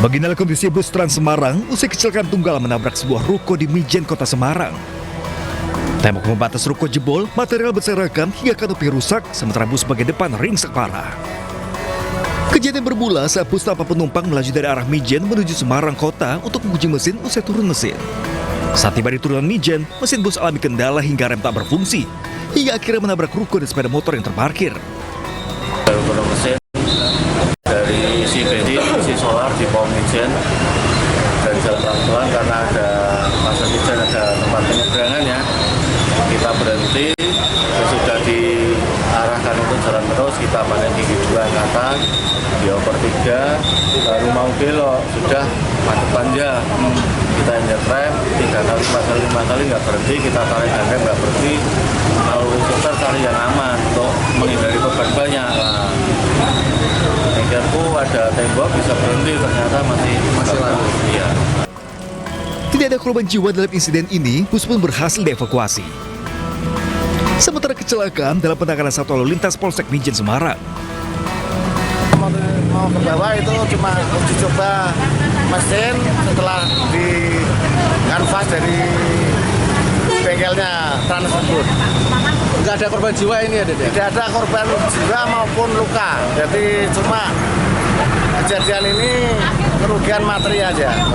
Beginilah kondisi bus Trans Semarang usai kecelakaan tunggal menabrak sebuah ruko di Mijen, Kota Semarang. Tembok pembatas ruko jebol, material berserakan hingga kanopi rusak, sementara bus bagian depan ringsek parah. Kejadian bermula saat bus tanpa penumpang melaju dari arah Mijen menuju Semarang Kota untuk menguji mesin usai turun mesin. Saat tiba di turunan Mijen, mesin bus alami kendala hingga rem tak berfungsi, hingga akhirnya menabrak ruko dan sepeda motor yang terparkir. Mesin dari isi bensin, isi solar di pom Mijen, dari jalan pelan-pelan karena ada masa Mijen ada tempat penyeberangan ya, kita berhenti. Sudah diarahkan untuk jalan terus, kita panen gigi 2 ke atas, di over 3, baru mau belok sudah macet panjang. Kita injek rem 3 kali nggak berhenti, kita tarik rem nggak berhenti, lalu kita cari yang aman untuk menghindari korban banyak. Mikirku ada tembok bisa berhenti, ternyata masih lanjut. Iya. Tidak ada korban jiwa dalam insiden ini, bus pun berhasil dievakuasi. Sementara kecelakaan dalam penanganan satu lalu lintas Polsek Mijen Semarang. Mau ke bawah itu cuma uji coba mesin setelah di kanvas dari bengkelnya tersebut. Nggak ada korban jiwa ini ya, Dede? Tidak ada korban jiwa maupun luka. Jadi cuma kejadian ini kerugian materi aja.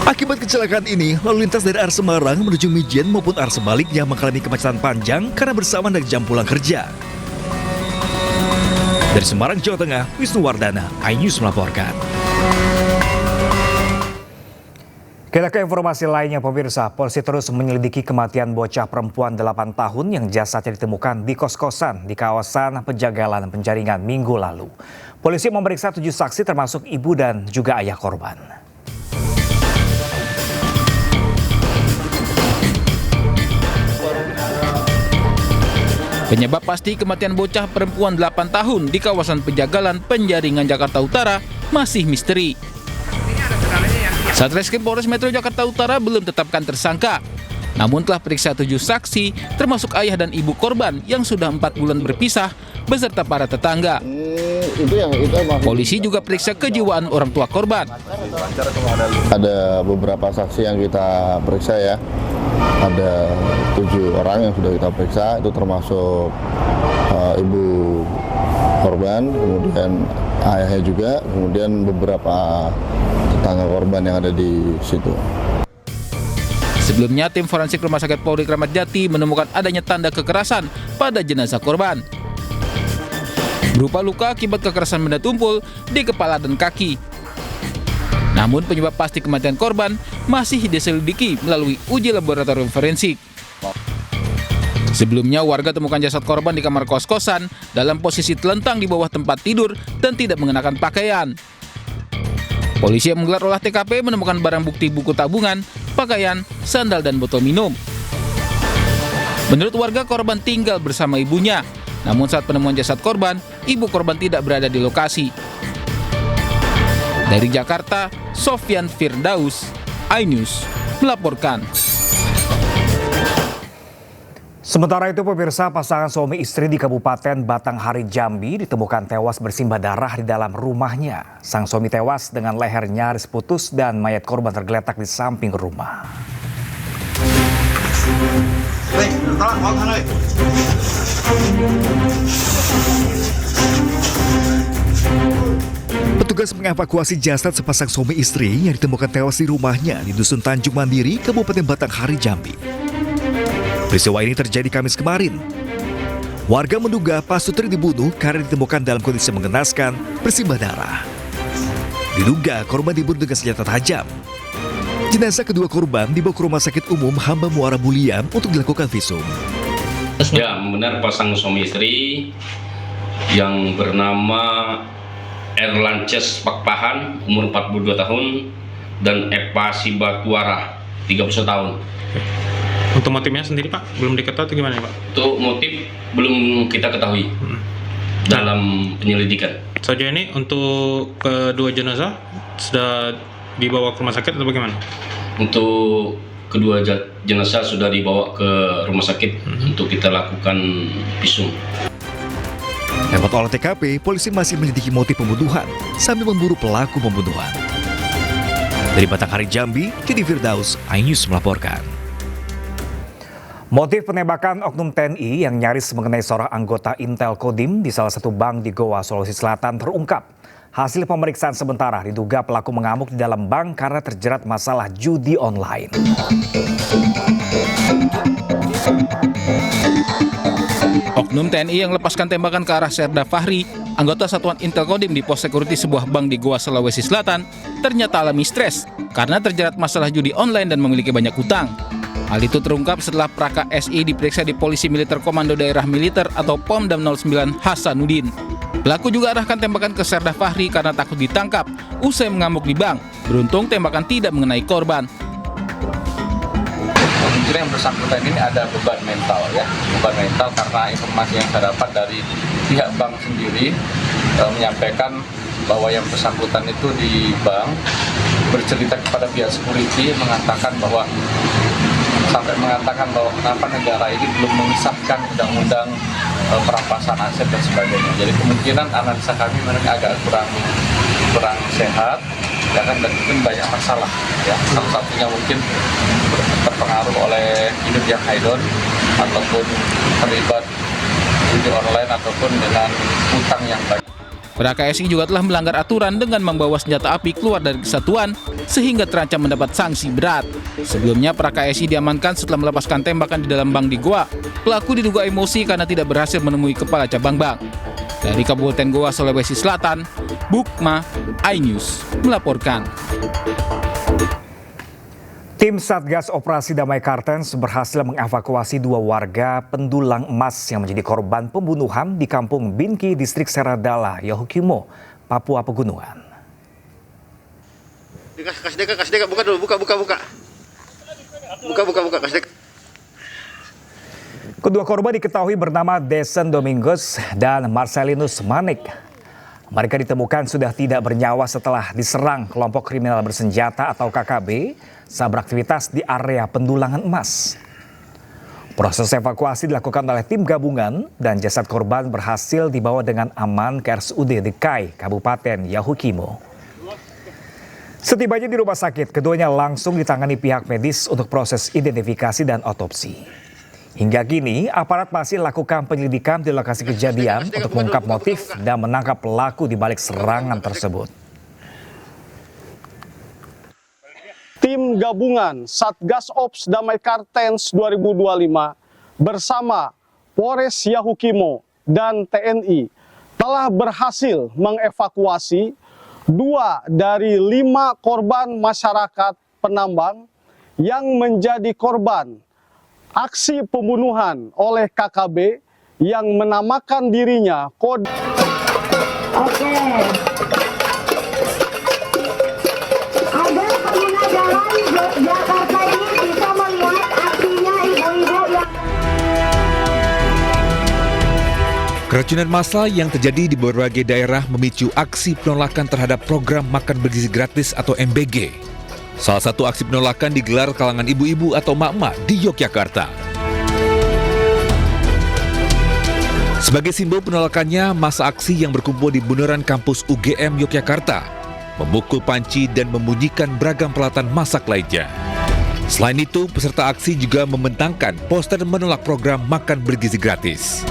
Akibat kecelakaan ini, lalu lintas dari arah Semarang menuju Mijen maupun arah sebaliknya mengalami kemacetan panjang karena bersamaan dari jam pulang kerja. Dari Semarang, Jawa Tengah, Wisnu Wardana, iNews melaporkan. Kita ke informasi lainnya, pemirsa. Polisi terus menyelidiki kematian bocah perempuan 8 tahun yang jasadnya ditemukan di kos-kosan di kawasan Penjagalan Penjaringan Minggu lalu. Polisi memeriksa 7 saksi termasuk ibu dan juga ayah korban. Penyebab pasti kematian bocah perempuan 8 tahun di kawasan Penjagalan Penjaringan Jakarta Utara masih misteri. Satreskrim Polres Metro Jakarta Utara belum tetapkan tersangka, namun telah periksa 7 saksi termasuk ayah dan ibu korban yang sudah 4 bulan berpisah beserta para tetangga. Polisi juga periksa kejiwaan orang tua korban. Ada beberapa saksi yang kita periksa ya. Ada 7 orang yang sudah kita periksa, itu termasuk ibu korban, kemudian ayahnya juga, kemudian beberapa tetangga korban yang ada di situ. Sebelumnya, tim forensik Rumah Sakit Polri Kramat Jati menemukan adanya tanda kekerasan pada jenazah korban, berupa luka akibat kekerasan benda tumpul di kepala dan kaki. Namun penyebab pasti kematian korban masih diselidiki melalui uji laboratorium forensik. Sebelumnya warga temukan jasad korban di kamar kos-kosan dalam posisi telentang di bawah tempat tidur dan tidak mengenakan pakaian. Polisi yang menggelar olah TKP menemukan barang bukti buku tabungan, pakaian, sandal dan botol minum. Menurut warga, korban tinggal bersama ibunya. Namun saat penemuan jasad korban, ibu korban tidak berada di lokasi. Dari Jakarta, Sofyan Firdaus, iNews melaporkan. Sementara itu, pemirsa, pasangan suami istri di Kabupaten Batanghari, Jambi ditemukan tewas bersimbah darah di dalam rumahnya. Sang suami tewas dengan leher nyaris putus dan mayat korban tergeletak di samping rumah. Petugas mengevakuasi jasad sepasang suami istri yang ditemukan tewas di rumahnya di Dusun Tanjung Mandiri, Kabupaten Batanghari, Jambi. Peristiwa ini terjadi Kamis kemarin. Warga menduga Pak Sutri dibunuh karena ditemukan dalam kondisi mengenaskan, bersimbah darah. Diduga korban dibunuh dengan senjata tajam. Jenazah kedua korban dibawa ke Rumah Sakit Umum Hamba Muara Bulian untuk dilakukan visum. Ya, benar pasangan suami istri yang bernama Erlances Pakpahan, umur 42 tahun, dan Eva Sibatuara, 31 tahun. Untuk motifnya sendiri, Pak, belum diketahui atau gimana, Pak? Untuk motif belum kita ketahui dalam penyelidikan. Sejauh ini untuk kedua jenazah sudah dibawa ke rumah sakit atau bagaimana? Untuk kedua jenazah sudah dibawa ke rumah sakit untuk kita lakukan visum. Lewat olah TKP, polisi masih menyelidiki motif pembunuhan sambil memburu pelaku pembunuhan. Dari Batanghari Jambi, Kidi Firdaus, iNews melaporkan. Motif penembakan oknum TNI yang nyaris mengenai seorang anggota Intel Kodim di salah satu bank di Goa, Sulawesi Selatan terungkap. Hasil pemeriksaan sementara diduga pelaku mengamuk di dalam bank karena terjerat masalah judi online. Oknum TNI yang lepaskan tembakan ke arah Serda Fahri, anggota Satuan Intel Kodim di pos security sebuah bank di Goa, Sulawesi Selatan, ternyata alami stres karena terjerat masalah judi online dan memiliki banyak utang. Hal itu terungkap setelah Praka SI diperiksa di Polisi Militer Komando Daerah Militer atau Pomdam 09 Hasanuddin. Pelaku juga arahkan tembakan ke Serda Fahri karena takut ditangkap usai mengamuk di bank. Beruntung tembakan tidak mengenai korban. Mungkin yang bersangkutan ini ada beban mental ya, beban mental karena informasi yang saya dapat dari pihak bank sendiri menyampaikan bahwa yang bersangkutan itu di bank bercerita kepada pihak security mengatakan bahwa kenapa negara ini belum mengisahkan undang-undang perampasan aset dan sebagainya. Jadi kemungkinan analisa kami mereka agak kurang sehat, ya kan, dan mungkin banyak masalah. Ya, salah satunya mungkin terpengaruh oleh hidup yang hedon ataupun terlibat judi online ataupun dengan utang yang banyak. Praka SI juga telah melanggar aturan dengan membawa senjata api keluar dari kesatuan sehingga terancam mendapat sanksi berat. Sebelumnya Praka SI diamankan setelah melepaskan tembakan di dalam bank di Goa. Pelaku diduga emosi karena tidak berhasil menemui kepala cabang bank. Dari Kabupaten Goa, Sulawesi Selatan, Bukma, iNews melaporkan. Tim Satgas Operasi Damai Kartens berhasil mengevakuasi 2 warga pendulang emas yang menjadi korban pembunuhan di Kampung Binki, Distrik Seradala, Yahukimo, Papua Pegunungan. Kasih deka, buka dulu, buka. Buka, kasih deka. Kedua korban diketahui bernama Desen Domingos dan Marcelinus Manik. Mereka ditemukan sudah tidak bernyawa setelah diserang kelompok kriminal bersenjata atau KKB saat beraktivitas di area pendulangan emas. Proses evakuasi dilakukan oleh tim gabungan dan jasad korban berhasil dibawa dengan aman ke RSUD Dekai, Kabupaten Yahukimo. Setibanya di rumah sakit, keduanya langsung ditangani pihak medis untuk proses identifikasi dan otopsi. Hingga kini, aparat masih lakukan penyelidikan di lokasi kejadian untuk mengungkap motif dan menangkap pelaku di balik serangan tersebut. Tim gabungan Satgas Ops Damai Kartens 2025 bersama Polres Yahukimo dan TNI telah berhasil mengevakuasi 2 dari 5 korban masyarakat penambang yang menjadi korban aksi pembunuhan oleh KKB yang menamakan dirinya Kode. Oke. Agar pengguna jalan Jakarta ini bisa melihat aksinya ibu-ibu yang... Keracunan massal yang terjadi di berbagai daerah memicu aksi penolakan terhadap program makan bergizi gratis atau MBG. Salah satu aksi penolakan digelar kalangan ibu-ibu atau mak-mak di Yogyakarta. Sebagai simbol penolakannya, massa aksi yang berkumpul di bundaran kampus UGM Yogyakarta memukul panci dan membunyikan beragam peralatan masak lainnya. Selain itu, peserta aksi juga membentangkan poster menolak program makan bergizi gratis.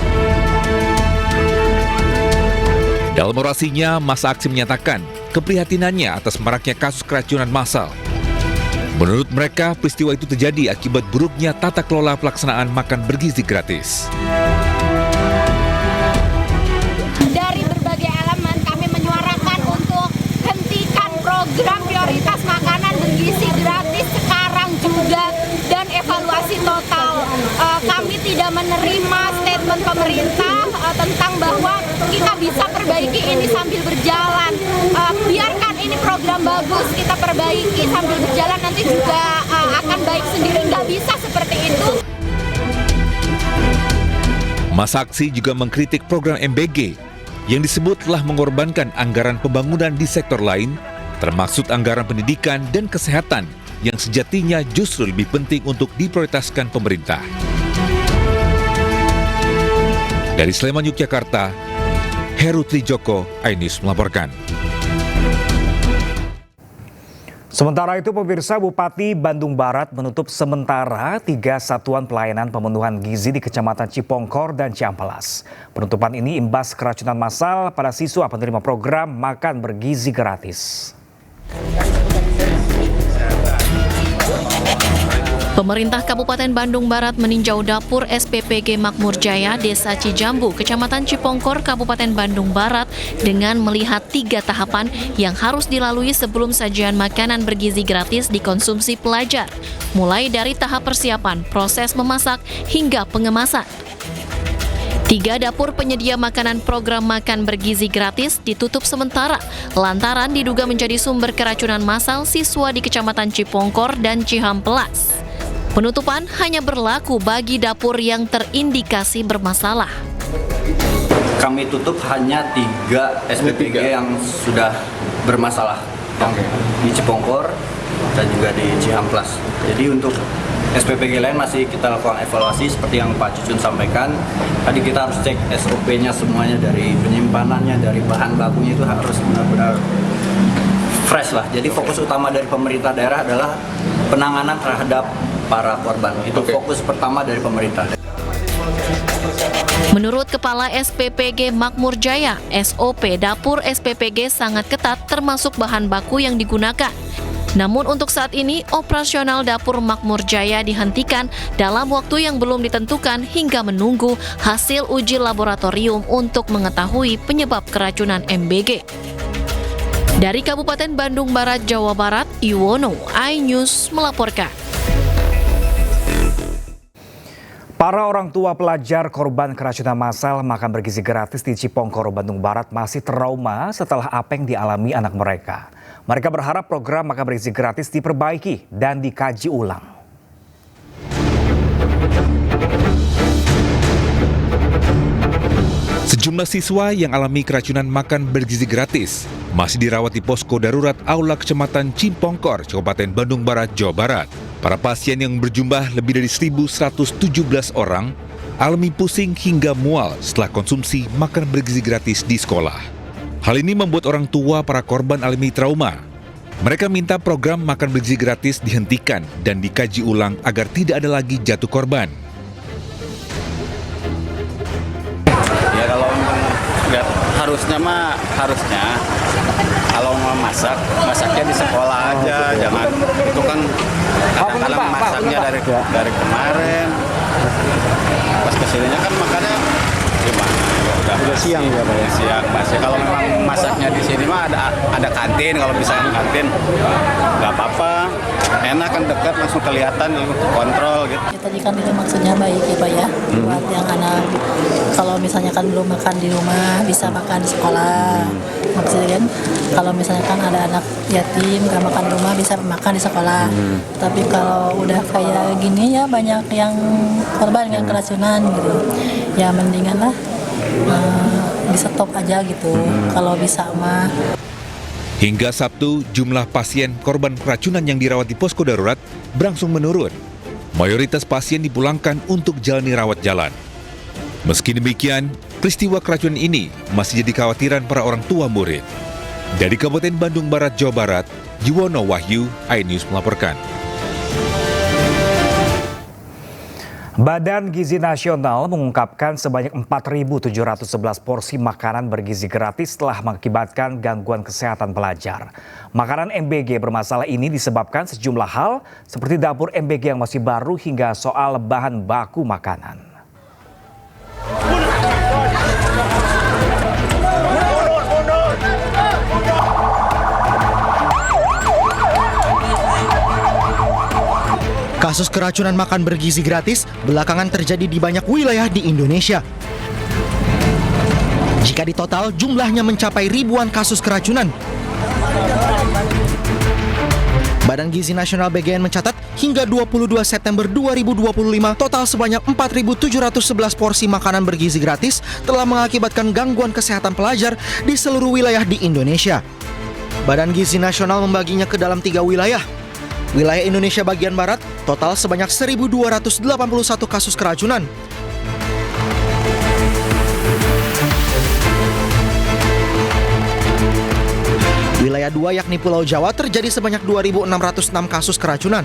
Dalam orasinya, massa aksi menyatakan keprihatinannya atas maraknya kasus keracunan massal. Menurut mereka, peristiwa itu terjadi akibat buruknya tata kelola pelaksanaan makan bergizi gratis. Dari berbagai elemen kami menyuarakan untuk hentikan program prioritas makanan bergizi gratis sekarang juga dan evaluasi total. Kami tidak menerima statement pemerintah tentang bahwa kita bisa perbaiki ini sambil berjalan. Biarkan ini program bagus, kita perbaiki sambil berjalan, nanti juga akan baik sendiri, nggak bisa seperti itu. Massa aksi juga mengkritik program MBG yang disebut telah mengorbankan anggaran pembangunan di sektor lain, termasuk anggaran pendidikan dan kesehatan yang sejatinya justru lebih penting untuk diprioritaskan pemerintah. Dari Sleman, Yogyakarta, Heru Trijoko, iNews melaporkan. Sementara itu, pemirsa, Bupati Bandung Barat menutup sementara 3 satuan pelayanan pemenuhan gizi di Kecamatan Cipongkor dan Cihampelas. Penutupan ini imbas keracunan massal pada siswa penerima program makan bergizi gratis. Pemerintah Kabupaten Bandung Barat meninjau dapur SPPG Makmur Jaya, Desa Cijambu, Kecamatan Cipongkor, Kabupaten Bandung Barat dengan melihat 3 tahapan yang harus dilalui sebelum sajian makanan bergizi gratis dikonsumsi pelajar, mulai dari tahap persiapan, proses memasak, hingga pengemasan. 3 dapur penyedia makanan program makan bergizi gratis ditutup sementara lantaran diduga menjadi sumber keracunan massal siswa di Kecamatan Cipongkor dan Cihampelas. Penutupan hanya berlaku bagi dapur yang terindikasi bermasalah. Kami tutup hanya 3 SPPG yang sudah bermasalah, di Cipongkor dan juga di Cihampelas. Jadi untuk SPPG lain masih kita lakukan evaluasi seperti yang Pak Cucun sampaikan. Tadi kita harus cek SOP-nya semuanya, dari penyimpanannya, dari bahan bakunya itu harus benar-benar fresh lah. Jadi fokus utama dari pemerintah daerah adalah penanganan terhadap para korban. Itu fokus pertama dari pemerintah. Menurut Kepala SPPG Makmur Jaya, SOP dapur SPPG sangat ketat termasuk bahan baku yang digunakan. Namun untuk saat ini, operasional dapur Makmur Jaya dihentikan dalam waktu yang belum ditentukan hingga menunggu hasil uji laboratorium untuk mengetahui penyebab keracunan MBG. Dari Kabupaten Bandung Barat, Jawa Barat, Iwono, iNews melaporkan. Para orang tua pelajar korban keracunan massal makan bergizi gratis di Cipongkor, Bandung Barat masih trauma setelah apa yang dialami anak mereka. Mereka berharap program makan bergizi gratis diperbaiki dan dikaji ulang. Sejumlah siswa yang alami keracunan makan bergizi gratis masih dirawat di posko darurat Aula Kecamatan Cipongkor, Kabupaten Bandung Barat, Jawa Barat. Para pasien yang berjumlah lebih dari 1.117 orang alami pusing hingga mual setelah konsumsi makan bergizi gratis di sekolah. Hal ini membuat orang tua para korban alami trauma. Mereka minta program makan bergizi gratis dihentikan dan dikaji ulang agar tidak ada lagi jatuh korban. Ya kalau harusnya kalau mau masaknya di sekolah aja, jangan itu kan kadang-kadang masaknya dari kemarin, pas kesininya kan makannya gimana? Udah siang ya Pak ya? Siang masih. Kalau memang masaknya di sini mah ada kantin, kalau misalnya kantin nggak apa-apa, enak kan, dekat langsung kelihatan, kontrol gitu. Ya, tadi kan itu maksudnya baik ya Pak ya, buat yang anak kalau misalnya kan belum makan di rumah bisa makan di sekolah. Maksudnya kan kalau misalnya kan ada anak yatim nggak makan di rumah bisa makan di sekolah. Tapi kalau udah kayak gini ya banyak yang korban yang keracunan gitu. Ya mendingan lah bisa stop aja gitu kalau bisa mah. Hingga Sabtu, jumlah pasien korban keracunan yang dirawat di posko darurat berangsur menurun. Mayoritas pasien dipulangkan untuk jalani rawat jalan. Meski demikian, peristiwa keracunan ini masih jadi kekhawatiran para orang tua murid. Dari Kabupaten Bandung Barat, Jawa Barat, Yuwono Wahyu, iNews melaporkan. Badan Gizi Nasional mengungkapkan sebanyak 4.711 porsi makanan bergizi gratis telah mengakibatkan gangguan kesehatan pelajar. Makanan MBG bermasalah ini disebabkan sejumlah hal seperti dapur MBG yang masih baru hingga soal bahan baku makanan. Kasus keracunan makan bergizi gratis belakangan terjadi di banyak wilayah di Indonesia. Jika ditotal, jumlahnya mencapai ribuan kasus keracunan. Badan Gizi Nasional BGN mencatat hingga 22 September 2025 total sebanyak 4.711 porsi makanan bergizi gratis telah mengakibatkan gangguan kesehatan pelajar di seluruh wilayah di Indonesia. Badan Gizi Nasional membaginya ke dalam 3 wilayah. Wilayah Indonesia bagian Barat, total sebanyak 1.281 kasus keracunan. Ada 2 yakni Pulau Jawa terjadi sebanyak 2.606 kasus keracunan.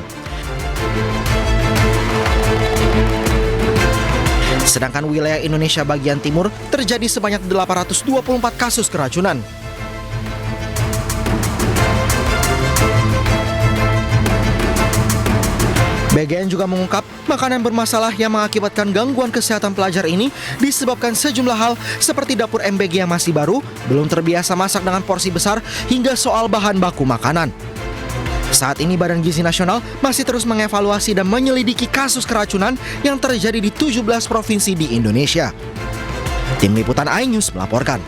Sedangkan wilayah Indonesia bagian timur terjadi sebanyak 824 kasus keracunan. BGN juga mengungkap makanan bermasalah yang mengakibatkan gangguan kesehatan pelajar ini disebabkan sejumlah hal seperti dapur MBG yang masih baru, belum terbiasa masak dengan porsi besar, hingga soal bahan baku makanan. Saat ini Badan Gizi Nasional masih terus mengevaluasi dan menyelidiki kasus keracunan yang terjadi di 17 provinsi di Indonesia. Tim Liputan iNews melaporkan.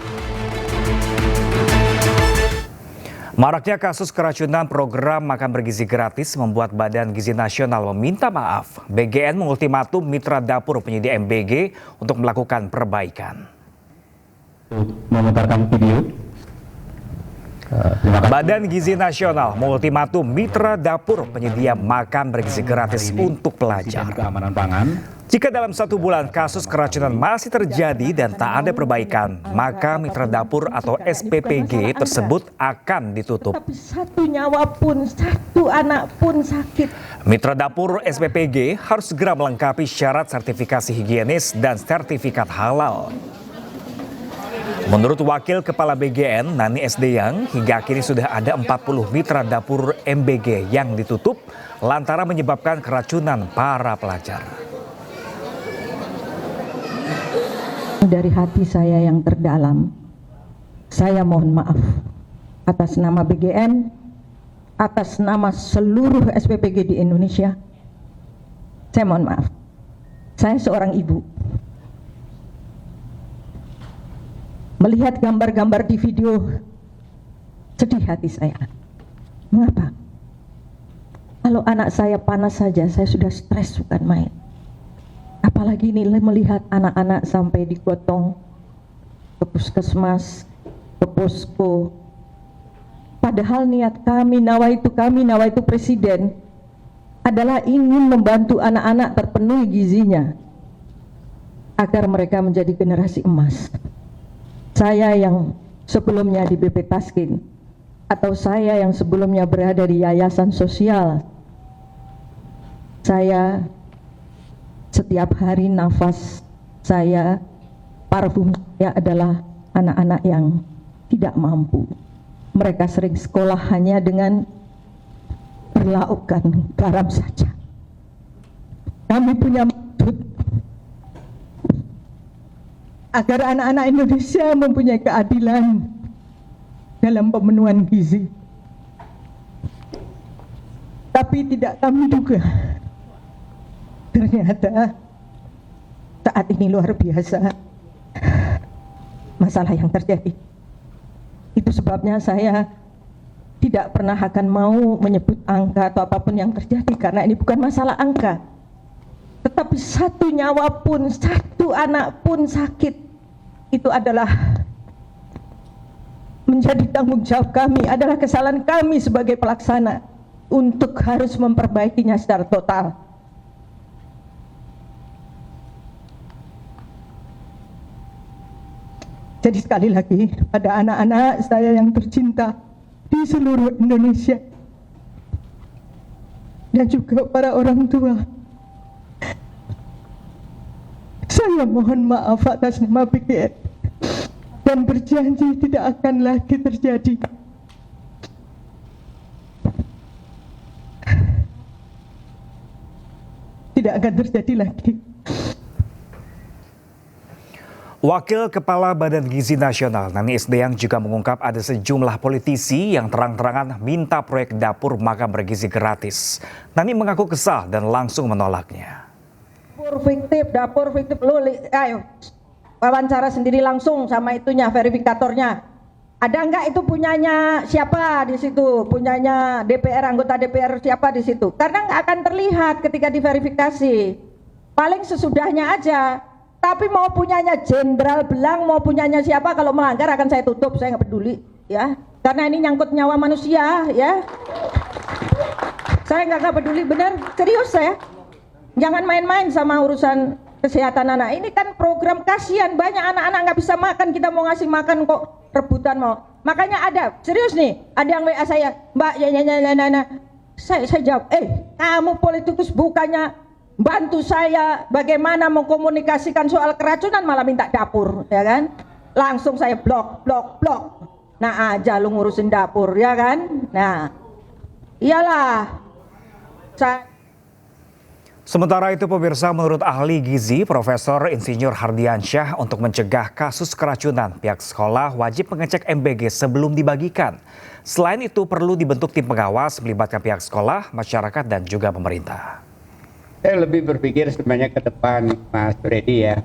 Maraknya kasus keracunan program makan bergizi gratis membuat Badan Gizi Nasional meminta maaf. BGN mengultimatum mitra dapur penyedia MBG untuk melakukan perbaikan. Memutarkan video. Badan Gizi Nasional mengultimatum mitra dapur penyedia makan bergizi gratis untuk pelajar. Keamanan pangan. Jika dalam 1 bulan kasus keracunan masih terjadi dan tak ada perbaikan, maka mitra dapur atau SPPG tersebut akan ditutup. Tapi 1 nyawa pun, 1 anak pun sakit. Mitra dapur SPPG harus segera melengkapi syarat sertifikasi higienis dan sertifikat halal. Menurut Wakil Kepala BGN, Nani Esdeyang, hingga kini sudah ada 40 mitra dapur MBG yang ditutup lantaran menyebabkan keracunan para pelajar. Dari hati saya yang terdalam, saya mohon maaf atas nama BGN, atas nama seluruh SPPG di Indonesia. Saya mohon maaf. Saya seorang ibu. Melihat gambar-gambar di video, sedih hati saya. Mengapa? Kalau anak saya panas saja, saya sudah stres bukan main. Apalagi ini melihat anak-anak sampai digotong ke puskesmas, ke posko. Padahal niat kami, nawaitu presiden adalah ingin membantu anak-anak terpenuhi gizinya agar mereka menjadi generasi emas. Saya yang sebelumnya di BP Taskin atau saya yang sebelumnya berada di yayasan sosial, saya setiap hari nafas saya, parfum saya adalah anak-anak yang tidak mampu. Mereka sering sekolah hanya dengan berlaukkan garam saja. Kami punya maksud agar anak-anak Indonesia mempunyai keadilan dalam pemenuhan gizi. Tapi tidak kami duga, ternyata saat ini luar biasa masalah yang terjadi. Itu sebabnya saya tidak pernah akan mau menyebut angka atau apapun yang terjadi, karena ini bukan masalah angka. Tetapi 1 nyawa pun, 1 anak pun sakit, itu adalah menjadi tanggung jawab kami, adalah kesalahan kami sebagai pelaksana untuk harus memperbaikinya secara total. Jadi sekali lagi, pada anak-anak saya yang tercinta di seluruh Indonesia dan juga para orang tua, saya mohon maaf atas nama BGN dan berjanji tidak akan lagi terjadi. Tidak akan terjadi lagi. Wakil Kepala Badan Gizi Nasional Nani Esdeyang juga mengungkap ada sejumlah politisi yang terang-terangan minta proyek dapur makan bergizi gratis. Nani mengaku kesal dan langsung menolaknya. Dapur fiktif, lu ayo wawancara sendiri langsung sama itunya, verifikatornya. Ada enggak itu punyanya siapa di situ? Punyanya DPR, anggota DPR siapa di situ? Karena enggak akan terlihat ketika diverifikasi. Paling sesudahnya aja. Tapi mau punyanya Jenderal Belang, mau punyanya siapa, kalau melanggar akan saya tutup, saya nggak peduli, ya. Karena ini nyangkut nyawa manusia, ya. Saya nggak peduli, benar, serius saya. Jangan main-main sama urusan kesehatan anak. Ini kan program, kasihan banyak anak-anak nggak bisa makan, kita mau ngasih makan kok rebutan mau. Makanya ada, serius nih, ada yang WA saya, Mbak, saya jawab, kamu politikus bukannya bantu saya bagaimana mengkomunikasikan soal keracunan, malah minta dapur, ya kan? Langsung saya blok. Nah aja lu ngurusin dapur, ya kan? Nah, iyalah. Sementara itu pemirsa, menurut ahli gizi Profesor Insinyur Hardiansyah, untuk mencegah kasus keracunan, pihak sekolah wajib mengecek MBG sebelum dibagikan. Selain itu perlu dibentuk tim pengawas melibatkan pihak sekolah, masyarakat dan juga pemerintah. Saya lebih berpikir sebenarnya ke depan, Mas Freddy, ya.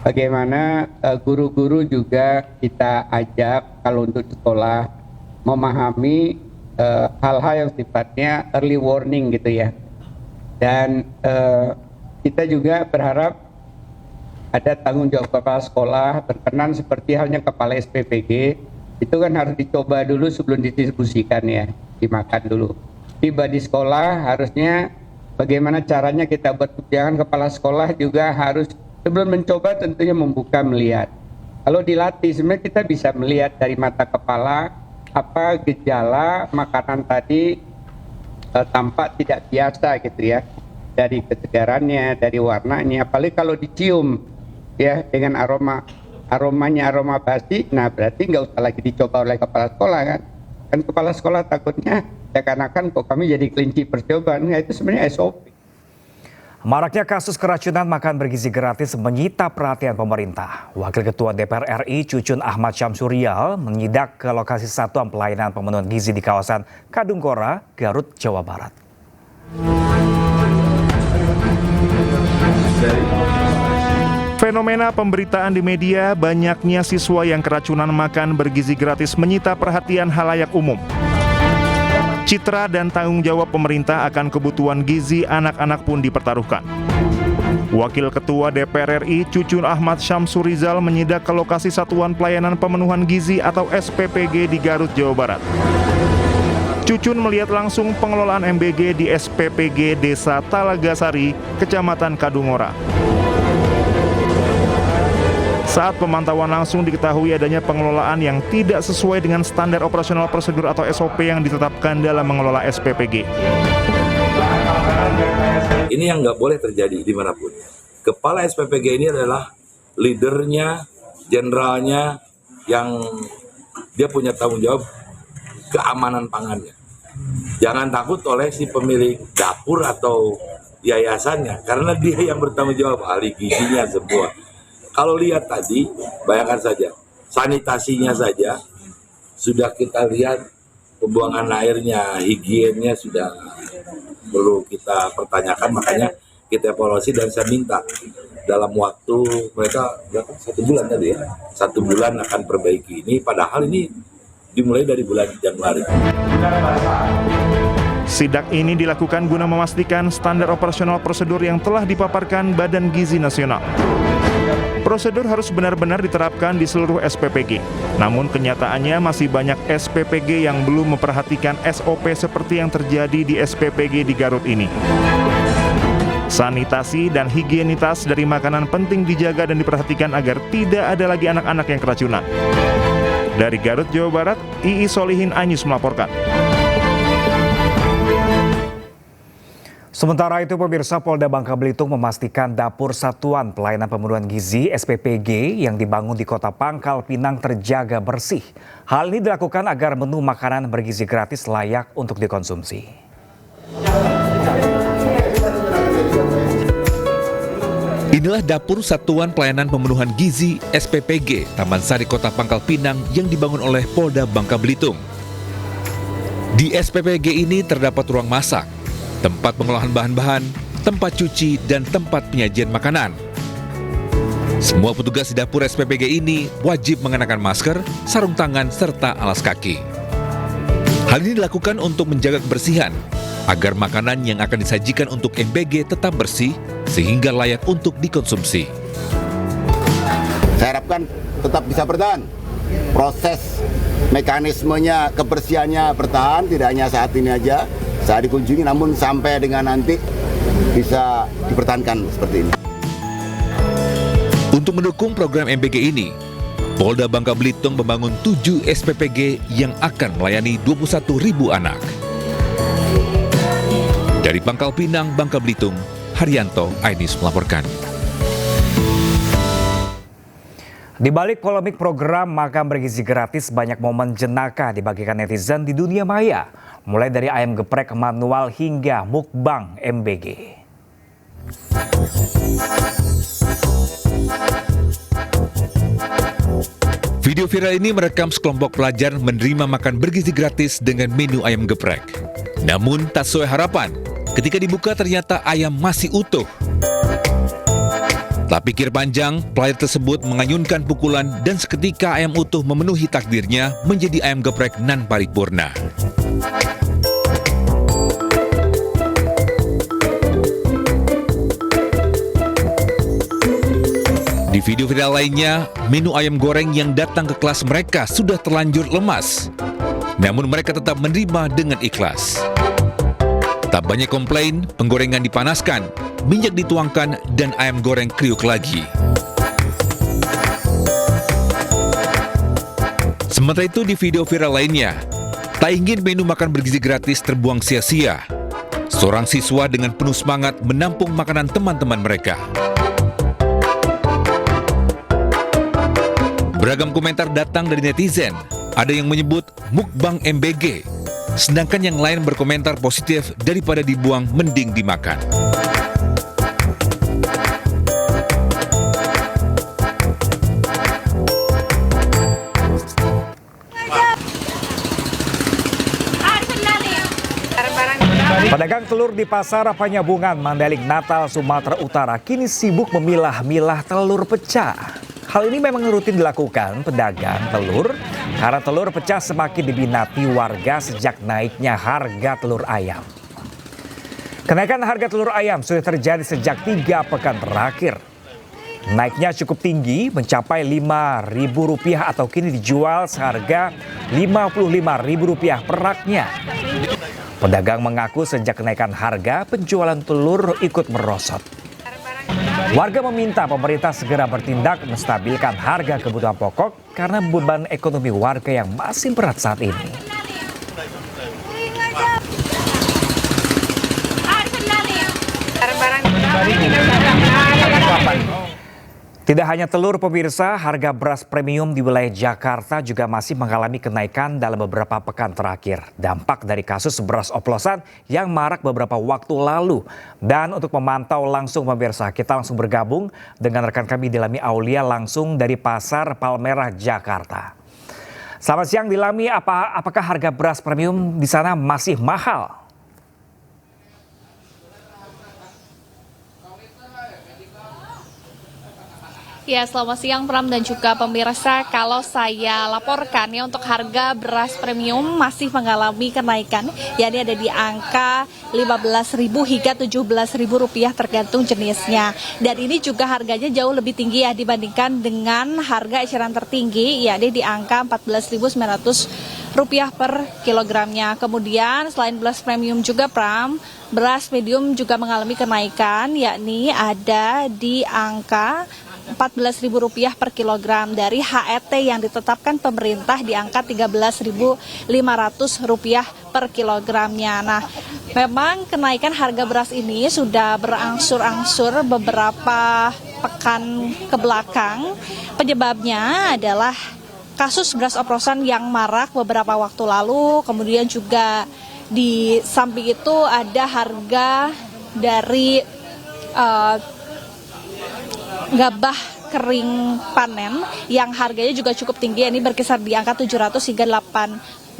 Bagaimana guru-guru juga kita ajak kalau untuk sekolah memahami hal-hal yang sifatnya early warning gitu ya. Dan kita juga berharap ada tanggung jawab kepala sekolah berkenan seperti halnya kepala SPPG. Itu kan harus dicoba dulu sebelum didistribusikan ya, dimakan dulu. Tiba di sekolah harusnya bagaimana caranya kita buat kebijakan, kepala sekolah juga harus sebelum mencoba tentunya membuka melihat. Kalau dilatih sebenarnya kita bisa melihat dari mata kepala apa gejala makanan tadi tampak tidak biasa gitu ya, dari kesegarannya, dari warnanya, apalagi kalau dicium ya dengan aromanya aroma basi, nah berarti nggak usah lagi dicoba oleh kepala sekolah kan kepala sekolah takutnya seakan-akan kok kami jadi kelinci percobaan, ya itu sebenarnya SOP. Maraknya kasus keracunan makan bergizi gratis menyita perhatian pemerintah. Wakil Ketua DPR RI Cucun Ahmad Syamsurial menyidak ke lokasi satuan pelayanan pemenuhan gizi di kawasan Kadungkora, Garut, Jawa Barat. Fenomena pemberitaan di media banyaknya siswa yang keracunan makan bergizi gratis menyita perhatian halayak umum. Citra dan tanggung jawab pemerintah akan kebutuhan gizi anak-anak pun dipertaruhkan. Wakil Ketua DPR RI Cucun Ahmad Syamsurizal menyidak ke lokasi Satuan Pelayanan Pemenuhan Gizi atau SPPG di Garut, Jawa Barat. Cucun melihat langsung pengelolaan MBG di SPPG Desa Talagasari, Kecamatan Kadungora. Saat pemantauan langsung diketahui adanya pengelolaan yang tidak sesuai dengan standar operasional prosedur atau SOP yang ditetapkan dalam mengelola SPPG. Ini yang nggak boleh terjadi dimanapun. Kepala SPPG ini adalah leadernya, jenderalnya, yang dia punya tanggung jawab keamanan pangannya. Jangan takut oleh si pemilik dapur atau yayasannya, karena dia yang bertanggung jawab, ahli gizinya semua. Kalau lihat tadi, bayangkan saja, sanitasinya saja sudah kita lihat, pembuangan airnya, higiennya sudah perlu kita pertanyakan, makanya kita evaluasi dan saya minta dalam waktu mereka 1 bulan tadi ya, 1 bulan akan perbaiki ini, padahal ini dimulai dari bulan Januari. Sidak ini dilakukan guna memastikan standar operasional prosedur yang telah dipaparkan Badan Gizi Nasional. Prosedur harus benar-benar diterapkan di seluruh SPPG. Namun kenyataannya masih banyak SPPG yang belum memperhatikan SOP seperti yang terjadi di SPPG di Garut ini. Sanitasi dan higienitas dari makanan penting dijaga dan diperhatikan agar tidak ada lagi anak-anak yang keracunan. Dari Garut, Jawa Barat, II Solihin Anyus melaporkan. Sementara itu pemirsa, Polda Bangka Belitung memastikan dapur Satuan Pelayanan Pemenuhan Gizi SPPG yang dibangun di Kota Pangkal Pinang terjaga bersih. Hal ini dilakukan agar menu makanan bergizi gratis layak untuk dikonsumsi. Inilah dapur Satuan Pelayanan Pemenuhan Gizi SPPG Taman Sari Kota Pangkal Pinang yang dibangun oleh Polda Bangka Belitung. Di SPPG ini terdapat ruang masak, tempat pengolahan bahan-bahan, tempat cuci, dan tempat penyajian makanan. Semua petugas di dapur SPPG ini wajib mengenakan masker, sarung tangan, serta alas kaki. Hal ini dilakukan untuk menjaga kebersihan, agar makanan yang akan disajikan untuk MBG tetap bersih, sehingga layak untuk dikonsumsi. Saya harapkan tetap bisa bertahan. Proses mekanismenya, kebersihannya bertahan, tidak hanya saat ini aja, saat dikunjungi, namun sampai dengan nanti bisa dipertahankan seperti ini. Untuk mendukung program MBG ini, Polda Bangka Belitung membangun 7 SPPG yang akan melayani 21.000 anak. Dari Pangkal Pinang, Bangka Belitung, Haryanto Ainis melaporkan. Di balik polemik program makan bergizi gratis, banyak momen jenaka dibagikan netizen di dunia maya. Mulai dari ayam geprek manual hingga mukbang MBG. Video viral ini merekam sekelompok pelajar menerima makan bergizi gratis dengan menu ayam geprek. Namun tak sesuai harapan, ketika dibuka ternyata ayam masih utuh. Tak pikir panjang, pelajar tersebut mengayunkan pukulan dan seketika ayam utuh memenuhi takdirnya menjadi ayam geprek nan paripurna. Di video viral lainnya, menu ayam goreng yang datang ke kelas mereka sudah terlanjur lemas. Namun mereka tetap menerima dengan ikhlas. Tak banyak komplain, penggorengan dipanaskan, minyak dituangkan, dan ayam goreng kriuk lagi. Sementara itu di video viral lainnya, tak ingin menu makan bergizi gratis terbuang sia-sia. Seorang siswa dengan penuh semangat menampung makanan teman-teman mereka. Beragam komentar datang dari netizen. Ada yang menyebut mukbang MBG, sedangkan yang lain berkomentar positif daripada dibuang mending dimakan. Pedagang telur di Pasar Panyabungan, Mandailing, Natal, Sumatera Utara kini sibuk memilah-milah telur pecah. Hal ini memang rutin dilakukan pedagang telur karena telur pecah semakin diminati warga sejak naiknya harga telur ayam. Kenaikan harga telur ayam sudah terjadi sejak 3 pekan terakhir. Naiknya cukup tinggi, mencapai Rp5.000 atau kini dijual seharga Rp55.000 per raknya. Pedagang mengaku sejak kenaikan harga, penjualan telur ikut merosot. Warga meminta pemerintah segera bertindak menstabilkan harga kebutuhan pokok karena beban ekonomi warga yang masih berat saat ini. Tidak hanya telur pemirsa, harga beras premium di wilayah Jakarta juga masih mengalami kenaikan dalam beberapa pekan terakhir. Dampak dari kasus beras oplosan yang marak beberapa waktu lalu. Dan untuk memantau langsung pemirsa, kita langsung bergabung dengan rekan kami Dilami Aulia langsung dari Pasar Palmerah, Jakarta. Selamat siang Dilami, apakah harga beras premium di sana masih mahal? Ya, selamat siang Pram dan juga pemirsa. Kalau saya laporkan ya, untuk harga beras premium masih mengalami kenaikan, yakni ada di angka Rp15.000 hingga Rp17.000 tergantung jenisnya. Dan ini juga harganya jauh lebih tinggi ya dibandingkan dengan harga eceran tertinggi, yakni di angka Rp14.900 per kilogramnya. Kemudian selain beras premium juga Pram, beras medium juga mengalami kenaikan, yakni ada di angka Rp14.000 per kilogram dari HET yang ditetapkan pemerintah di angka Rp13.500 per kilogramnya. Nah, memang kenaikan harga beras ini sudah berangsur-angsur beberapa pekan ke belakang. Penyebabnya adalah kasus beras oplosan yang marak beberapa waktu lalu, kemudian juga di samping itu ada harga dari gabah kering panen yang harganya juga cukup tinggi, ini berkisar di angka 700 hingga 7.000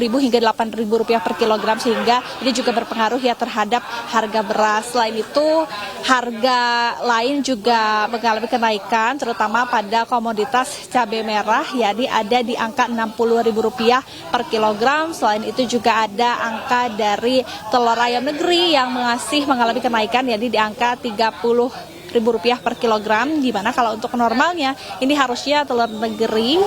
hingga Rp8.000 per kilogram, sehingga ini juga berpengaruh ya terhadap harga beras. Selain itu, harga lain juga mengalami kenaikan, terutama pada komoditas cabai merah, yakni ada di angka Rp60.000 per kilogram. Selain itu juga ada angka dari telur ayam negeri yang masih mengalami kenaikan, yakni di angka Rp30.000 per kilogram, di mana kalau untuk normalnya ini harusnya telur negeri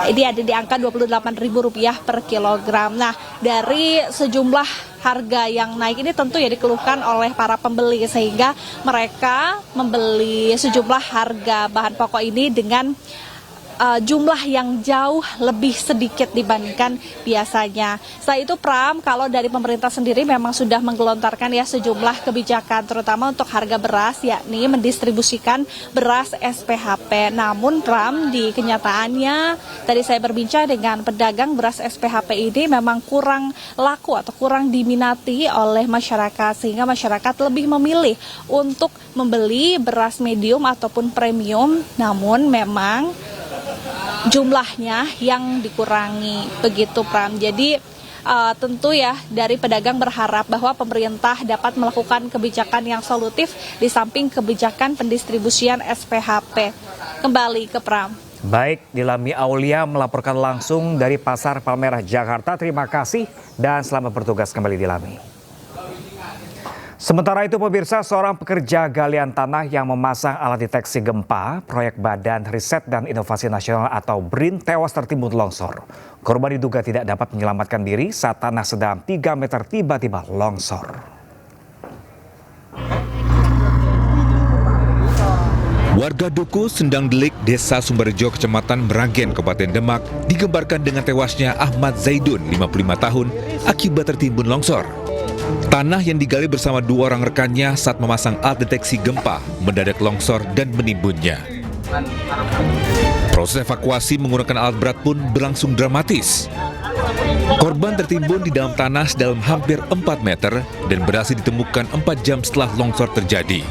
ini ada di angka Rp28.000 per kilogram. Nah, dari sejumlah harga yang naik ini tentu ya dikeluhkan oleh para pembeli, sehingga mereka membeli sejumlah harga bahan pokok ini dengan jumlah yang jauh lebih sedikit dibandingkan biasanya. Setelah itu Pram, kalau dari pemerintah sendiri memang sudah menggelontarkan ya sejumlah kebijakan terutama untuk harga beras, yakni mendistribusikan beras SPHP. Namun Pram, di kenyataannya tadi saya berbincang dengan pedagang, beras SPHP ini memang kurang laku atau kurang diminati oleh masyarakat, sehingga masyarakat lebih memilih untuk membeli beras medium ataupun premium. Namun memang jumlahnya yang dikurangi, begitu Pram. Jadi tentu ya dari pedagang berharap bahwa pemerintah dapat melakukan kebijakan yang solutif di samping kebijakan pendistribusian SPHP. Kembali ke Pram. Baik, Dilami Aulia melaporkan langsung dari Pasar Palmerah, Jakarta. Terima kasih dan selamat bertugas kembali, Dilami. Sementara itu pemirsa, seorang pekerja galian tanah yang memasang alat deteksi gempa proyek Badan Riset dan Inovasi Nasional atau BRIN tewas tertimbun longsor. Korban diduga tidak dapat menyelamatkan diri saat tanah sedalam 3 meter tiba-tiba longsor. Warga Duku Sendang Delik, Desa Sumberjo, Kecamatan Meragen, Kabupaten Demak digembarkan dengan tewasnya Ahmad Zaidun, 55 tahun, akibat tertimbun longsor. Tanah yang digali bersama 2 orang rekannya saat memasang alat deteksi gempa mendadak longsor dan menimbunnya. Proses evakuasi menggunakan alat berat pun berlangsung dramatis. Korban tertimbun di dalam tanah sedalam hampir 4 meter dan berhasil ditemukan 4 jam setelah longsor terjadi.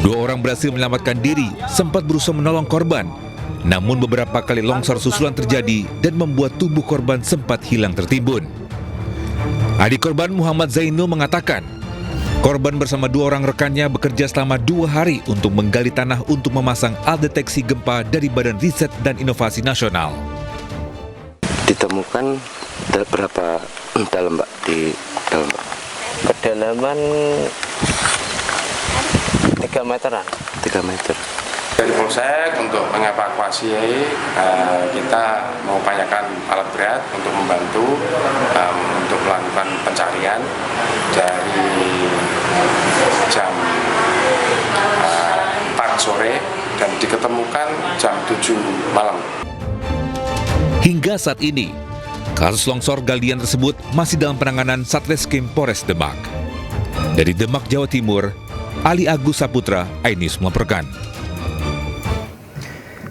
2 orang berhasil menyelamatkan diri, sempat berusaha menolong korban. Namun beberapa kali longsor susulan terjadi dan membuat tubuh korban sempat hilang tertimbun. Adik korban Muhammad Zainul mengatakan, korban bersama 2 orang rekannya bekerja selama 2 hari untuk menggali tanah untuk memasang alat deteksi gempa dari Badan Riset dan Inovasi Nasional. Ditemukan berapa dalam, Mbak? Di dalam, Mbak? Kedalaman 3 meteran. 3 meter. Dari Polsek untuk mengevakuasi kita mengupayakan alat berat untuk membantu untuk melakukan pencarian dari jam 4 sore dan diketemukan jam 7 malam. Hingga saat ini, kasus longsor galian tersebut masih dalam penanganan Satreskrim Polres Demak. Dari Demak, Jawa Timur, Ali Agus Saputra, iNews melaporkan.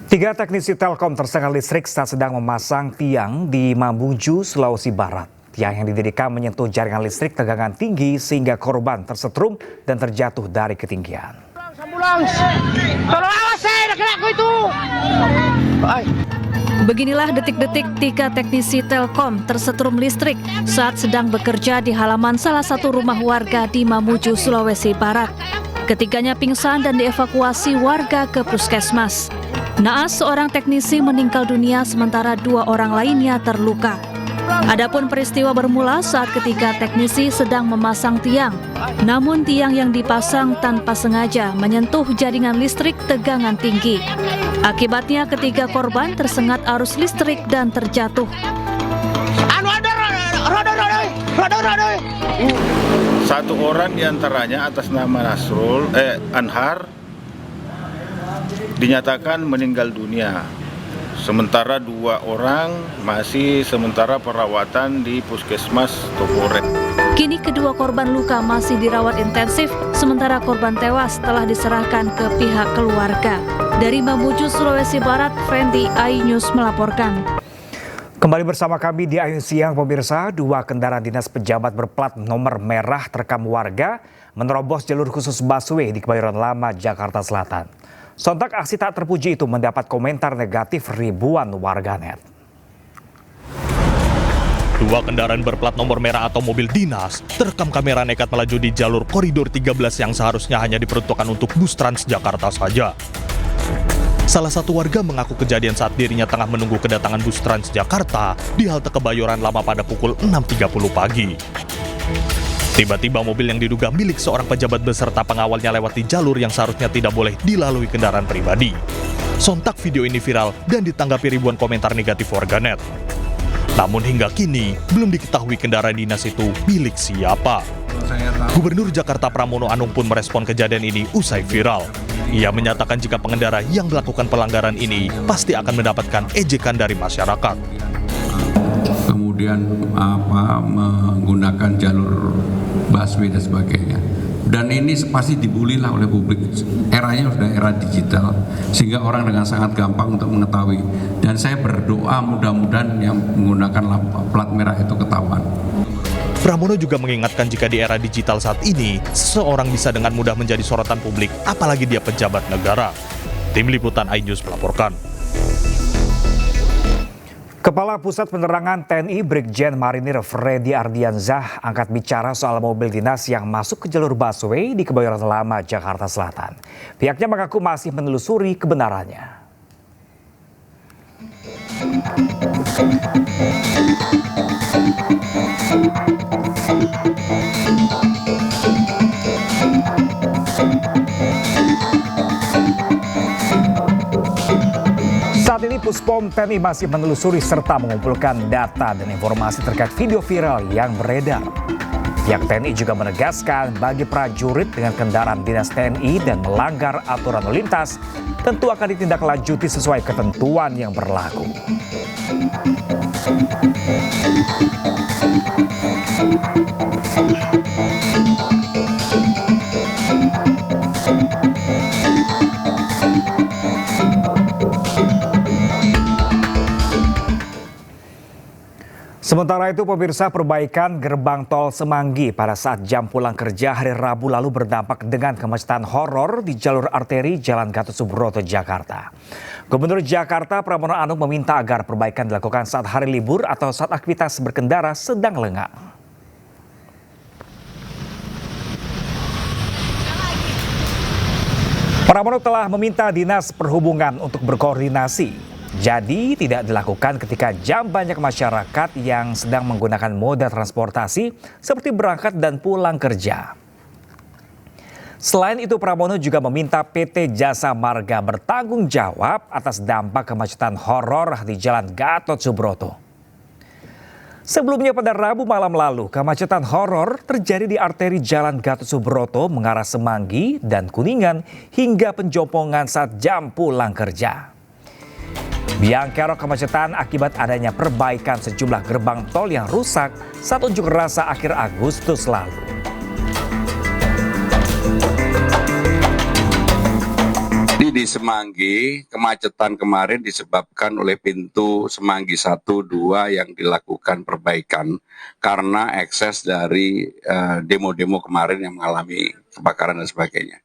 3 teknisi Telkom tersengat listrik saat sedang memasang tiang di Mamuju, Sulawesi Barat. Tiang yang didirikan menyentuh jaringan listrik tegangan tinggi sehingga korban tersetrum dan terjatuh dari ketinggian. Ambulans, tolong awas saya, aku itu. Beginilah detik-detik 3 teknisi Telkom tersetrum listrik saat sedang bekerja di halaman salah satu rumah warga di Mamuju, Sulawesi Barat. Ketiganya pingsan dan dievakuasi warga ke puskesmas. Naas, seorang teknisi meninggal dunia sementara 2 orang lainnya terluka. Adapun peristiwa bermula saat ketiga teknisi sedang memasang tiang. Namun tiang yang dipasang tanpa sengaja menyentuh jaringan listrik tegangan tinggi. Akibatnya ketiga korban tersengat arus listrik dan terjatuh. Satu orang diantaranya atas nama Anhar dinyatakan meninggal dunia. Sementara 2 orang masih sementara perawatan di Puskesmas Topore. Kini kedua korban luka masih dirawat intensif, sementara korban tewas telah diserahkan ke pihak keluarga. Dari Mamuju, Sulawesi Barat, Fendi, iNews melaporkan. Kembali bersama kami di iNews Siang, pemirsa. 2 kendaraan dinas pejabat berplat nomor merah terekam warga menerobos jalur khusus busway di Kebayoran Lama, Jakarta Selatan. Sontak aksi tak terpuji itu mendapat komentar negatif ribuan warganet. 2 kendaraan berplat nomor merah atau mobil dinas terekam kamera nekat melaju di jalur koridor 13 yang seharusnya hanya diperuntukkan untuk bus Transjakarta saja. Salah satu warga mengaku kejadian saat dirinya tengah menunggu kedatangan bus Transjakarta di halte Kebayoran Lama pada pukul 6.30 pagi. Tiba-tiba mobil yang diduga milik seorang pejabat beserta pengawalnya lewat di jalur yang seharusnya tidak boleh dilalui kendaraan pribadi. Sontak video ini viral dan ditanggapi ribuan komentar negatif warganet. Namun hingga kini belum diketahui kendaraan dinas itu milik siapa. Gubernur Jakarta Pramono Anung pun merespon kejadian ini usai viral. Ia menyatakan jika pengendara yang melakukan pelanggaran ini pasti akan mendapatkan ejekan dari masyarakat. Kemudian menggunakan jalur busway dan sebagainya. Dan ini pasti dibully lah oleh publik. Eranya sudah era digital, sehingga orang dengan sangat gampang untuk mengetahui. Dan saya berdoa mudah-mudahan yang menggunakan plat merah itu ketahuan. Pramono juga mengingatkan jika di era digital saat ini, seseorang bisa dengan mudah menjadi sorotan publik, apalagi dia pejabat negara. Tim Liputan iNews melaporkan. Kepala Pusat Penerangan TNI Brigjen Marinir Freddy Ardiansyah angkat bicara soal mobil dinas yang masuk ke jalur busway di Kebayoran Lama, Jakarta Selatan. Pihaknya mengaku masih menelusuri kebenarannya. Saat ini Puspom TNI masih menelusuri serta mengumpulkan data dan informasi terkait video viral yang beredar. Pihak TNI juga menegaskan bagi prajurit dengan kendaraan dinas TNI dan melanggar aturan lalu lintas tentu akan ditindaklanjuti sesuai ketentuan yang berlaku. Sementara itu, pemirsa, perbaikan gerbang tol Semanggi pada saat jam pulang kerja hari Rabu lalu berdampak dengan kemacetan horor di jalur arteri Jalan Gatot Subroto, Jakarta. Gubernur Jakarta Pramono Anung meminta agar perbaikan dilakukan saat hari libur atau saat aktivitas berkendara sedang lengang. Pramono telah meminta Dinas Perhubungan untuk berkoordinasi. Jadi tidak dilakukan ketika jam banyak masyarakat yang sedang menggunakan moda transportasi seperti berangkat dan pulang kerja. Selain itu, Pramono juga meminta PT Jasa Marga bertanggung jawab atas dampak kemacetan horor di Jalan Gatot Subroto. Sebelumnya pada Rabu malam lalu, kemacetan horor terjadi di arteri Jalan Gatot Subroto mengarah Semanggi dan Kuningan hingga Penjopongan saat jam pulang kerja. Biang kerok kemacetan akibat adanya perbaikan sejumlah gerbang tol yang rusak saat unjuk rasa akhir Agustus lalu. Di Semanggi, kemacetan kemarin disebabkan oleh pintu Semanggi 1, 2 yang dilakukan perbaikan karena ekses dari demo-demo kemarin yang mengalami kebakaran dan sebagainya.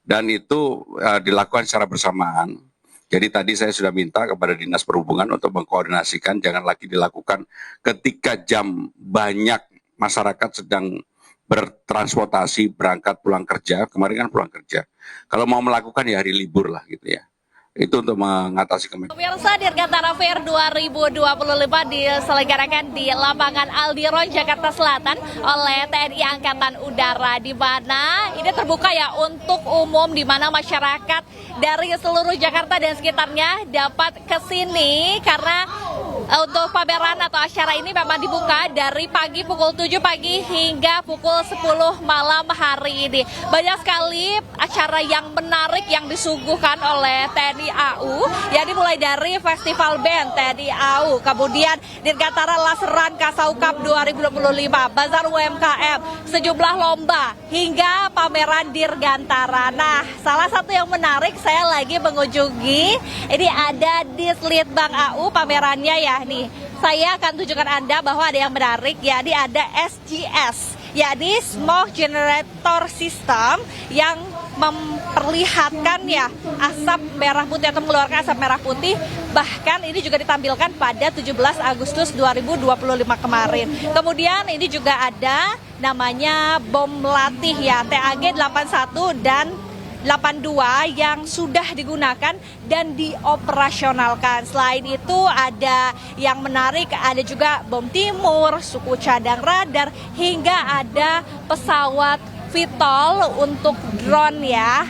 Dan itu dilakukan secara bersamaan. Jadi tadi saya sudah minta kepada Dinas Perhubungan untuk mengkoordinasikan jangan lagi dilakukan ketika jam banyak masyarakat sedang bertransportasi, berangkat pulang kerja. Kemarin kan pulang kerja. Kalau mau melakukan ya hari libur lah gitu ya. Itu untuk mengatasi kemacetan. Pemirsa, Dirgantara Fair 2025 diselenggarakan di lapangan Aldiron, Jakarta Selatan oleh TNI Angkatan Udara, di mana ini terbuka ya untuk umum, di mana masyarakat dari seluruh Jakarta dan sekitarnya dapat ke sini karena untuk pameran atau acara ini memang dibuka dari pagi pukul 7 pagi hingga pukul 10 malam hari ini. Banyak sekali acara yang menarik yang disuguhkan oleh TNI AU, yang dimulai dari Festival Band TNI AU, kemudian Dirgantara Laseran Kasau Cup 2025, Bazar UMKM, sejumlah lomba, hingga pameran Dirgantara. Nah, salah satu yang menarik, saya lagi mengunjungi, ini ada di Slitbank AU pamerannya ya nih. Saya akan tunjukkan Anda bahwa ada yang menarik, yakni ada SGS, yakni Smoke Generator System, yang memperlihatkan ya asap merah putih atau mengeluarkan asap merah putih. Bahkan ini juga ditampilkan pada 17 Agustus 2025 kemarin. Kemudian ini juga ada namanya bom latih ya, TAG 81 dan 82 yang sudah digunakan dan dioperasionalkan. Selain itu ada yang menarik, ada juga bom timur, suku cadang radar, hingga ada pesawat VTOL untuk drone ya.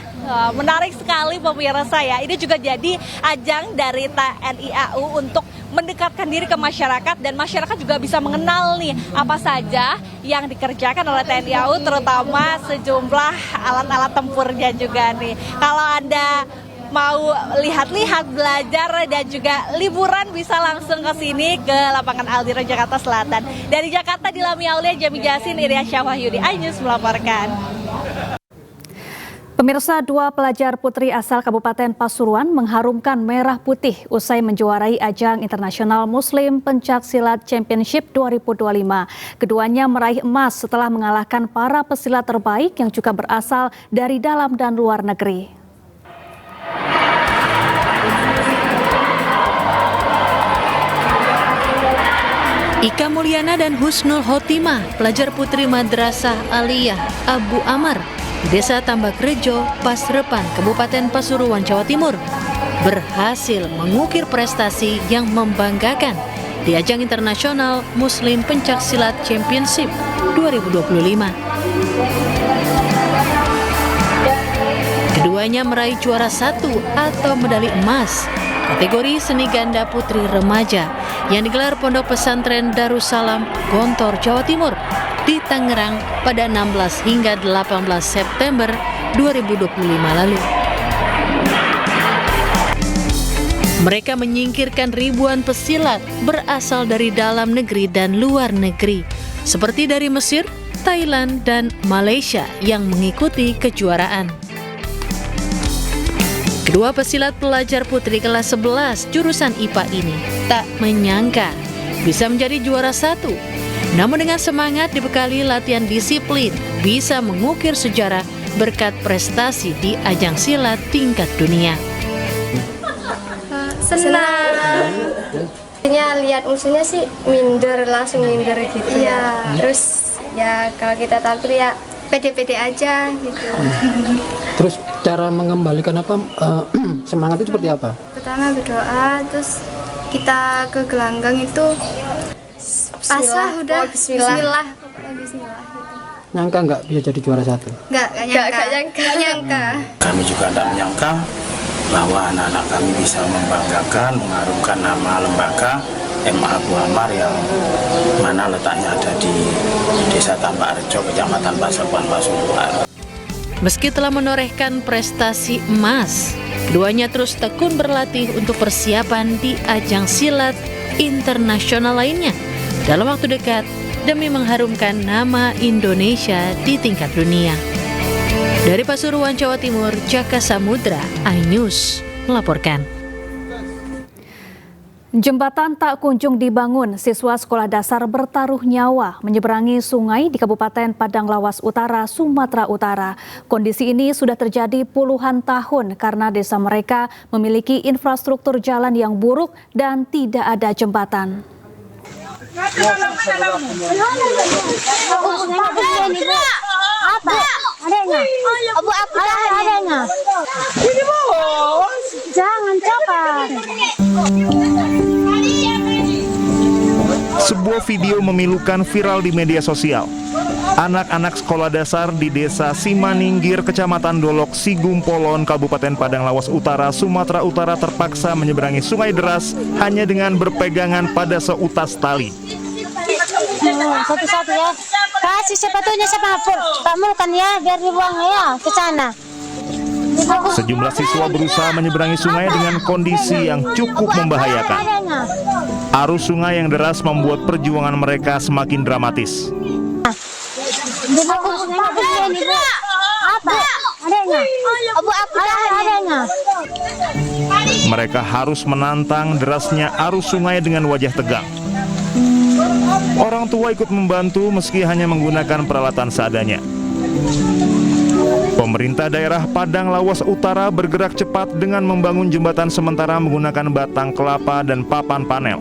Menarik sekali pemirsa ya. Ini juga jadi ajang dari TNI AU untuk mendekatkan diri ke masyarakat, dan masyarakat juga bisa mengenal nih apa saja yang dikerjakan oleh TNI AU, terutama sejumlah alat-alat tempurnya juga nih. Kalau Anda mau lihat-lihat, belajar, dan juga liburan, bisa langsung ke sini ke lapangan Aldiro Jakarta Selatan. Dari Jakarta, Dilami Aulia, Jami Jasin, Iriasyah Wahyudi, iNews melaporkan. Pemirsa, 2 pelajar putri asal Kabupaten Pasuruan mengharumkan merah putih usai menjuarai ajang internasional Muslim Pencak Silat Championship 2025. Keduanya meraih emas setelah mengalahkan para pesilat terbaik yang juga berasal dari dalam dan luar negeri. Ika Mulyana dan Husnul Khotimah, pelajar putri Madrasah Aliyah Abu Amar, Desa Tambak Rejo, Pasrepan, Kabupaten Pasuruan, Jawa Timur, berhasil mengukir prestasi yang membanggakan di ajang internasional Muslim Pencak Silat Championship 2025. Keduanya meraih juara 1 atau medali emas kategori seni ganda putri remaja yang digelar Pondok Pesantren Darussalam, Gontor, Jawa Timur di Tangerang pada 16 hingga 18 September 2025 lalu. Mereka menyingkirkan ribuan pesilat berasal dari dalam negeri dan luar negeri, seperti dari Mesir, Thailand, dan Malaysia yang mengikuti kejuaraan. Kedua pesilat pelajar putri kelas 11 jurusan IPA ini tak menyangka bisa menjadi juara 1. Namun dengan semangat dibekali latihan disiplin, bisa mengukir sejarah berkat prestasi di ajang silat tingkat dunia. Senang. Lihat musuhnya sih langsung minder gitu. Iya. Terus ya kalau kita tampil ya pede-pede aja gitu. Terus cara mengembalikan semangat itu seperti apa? Pertama berdoa, terus kita ke gelanggang itu pasrah udah Bismillah. Nyangka nggak bisa jadi juara 1? Nggak nyangka. Kami juga tidak menyangka bahwa anak-anak kami bisa membanggakan, mengharumkan nama lembaga MA Abu Amar yang mana letaknya ada di Desa Tambak Rejo, Kecamatan Pasrepan, Pasuruan. Meski telah menorehkan prestasi emas, keduanya terus tekun berlatih untuk persiapan di ajang silat internasional lainnya dalam waktu dekat demi mengharumkan nama Indonesia di tingkat dunia. Dari Pasuruan, Jawa Timur, Jaka Samudra, iNews melaporkan. Jembatan tak kunjung dibangun, siswa sekolah dasar bertaruh nyawa menyeberangi sungai di Kabupaten Padang Lawas Utara, Sumatera Utara. Kondisi ini sudah terjadi puluhan tahun karena desa mereka memiliki infrastruktur jalan yang buruk dan tidak ada jembatan. Jangan cepat. Sebuah video memilukan viral di media sosial. Anak-anak sekolah dasar di Desa Simaninggir, Kecamatan Dolok, Sigumpolon, Kabupaten Padang Lawas Utara, Sumatera Utara terpaksa menyeberangi sungai deras hanya dengan berpegangan pada seutas tali. Satu-satu ya. Kasih sepatunya Pak Mulkan ya, biar dibuang ya ke sana. Sejumlah siswa berusaha menyeberangi sungai dengan kondisi yang cukup membahayakan. Arus sungai yang deras membuat perjuangan mereka semakin dramatis. Mereka harus menantang derasnya arus sungai dengan wajah tegang. Orang tua ikut membantu meski hanya menggunakan peralatan seadanya. Pemerintah daerah Padang Lawas Utara bergerak cepat dengan membangun jembatan sementara menggunakan batang kelapa dan papan panel.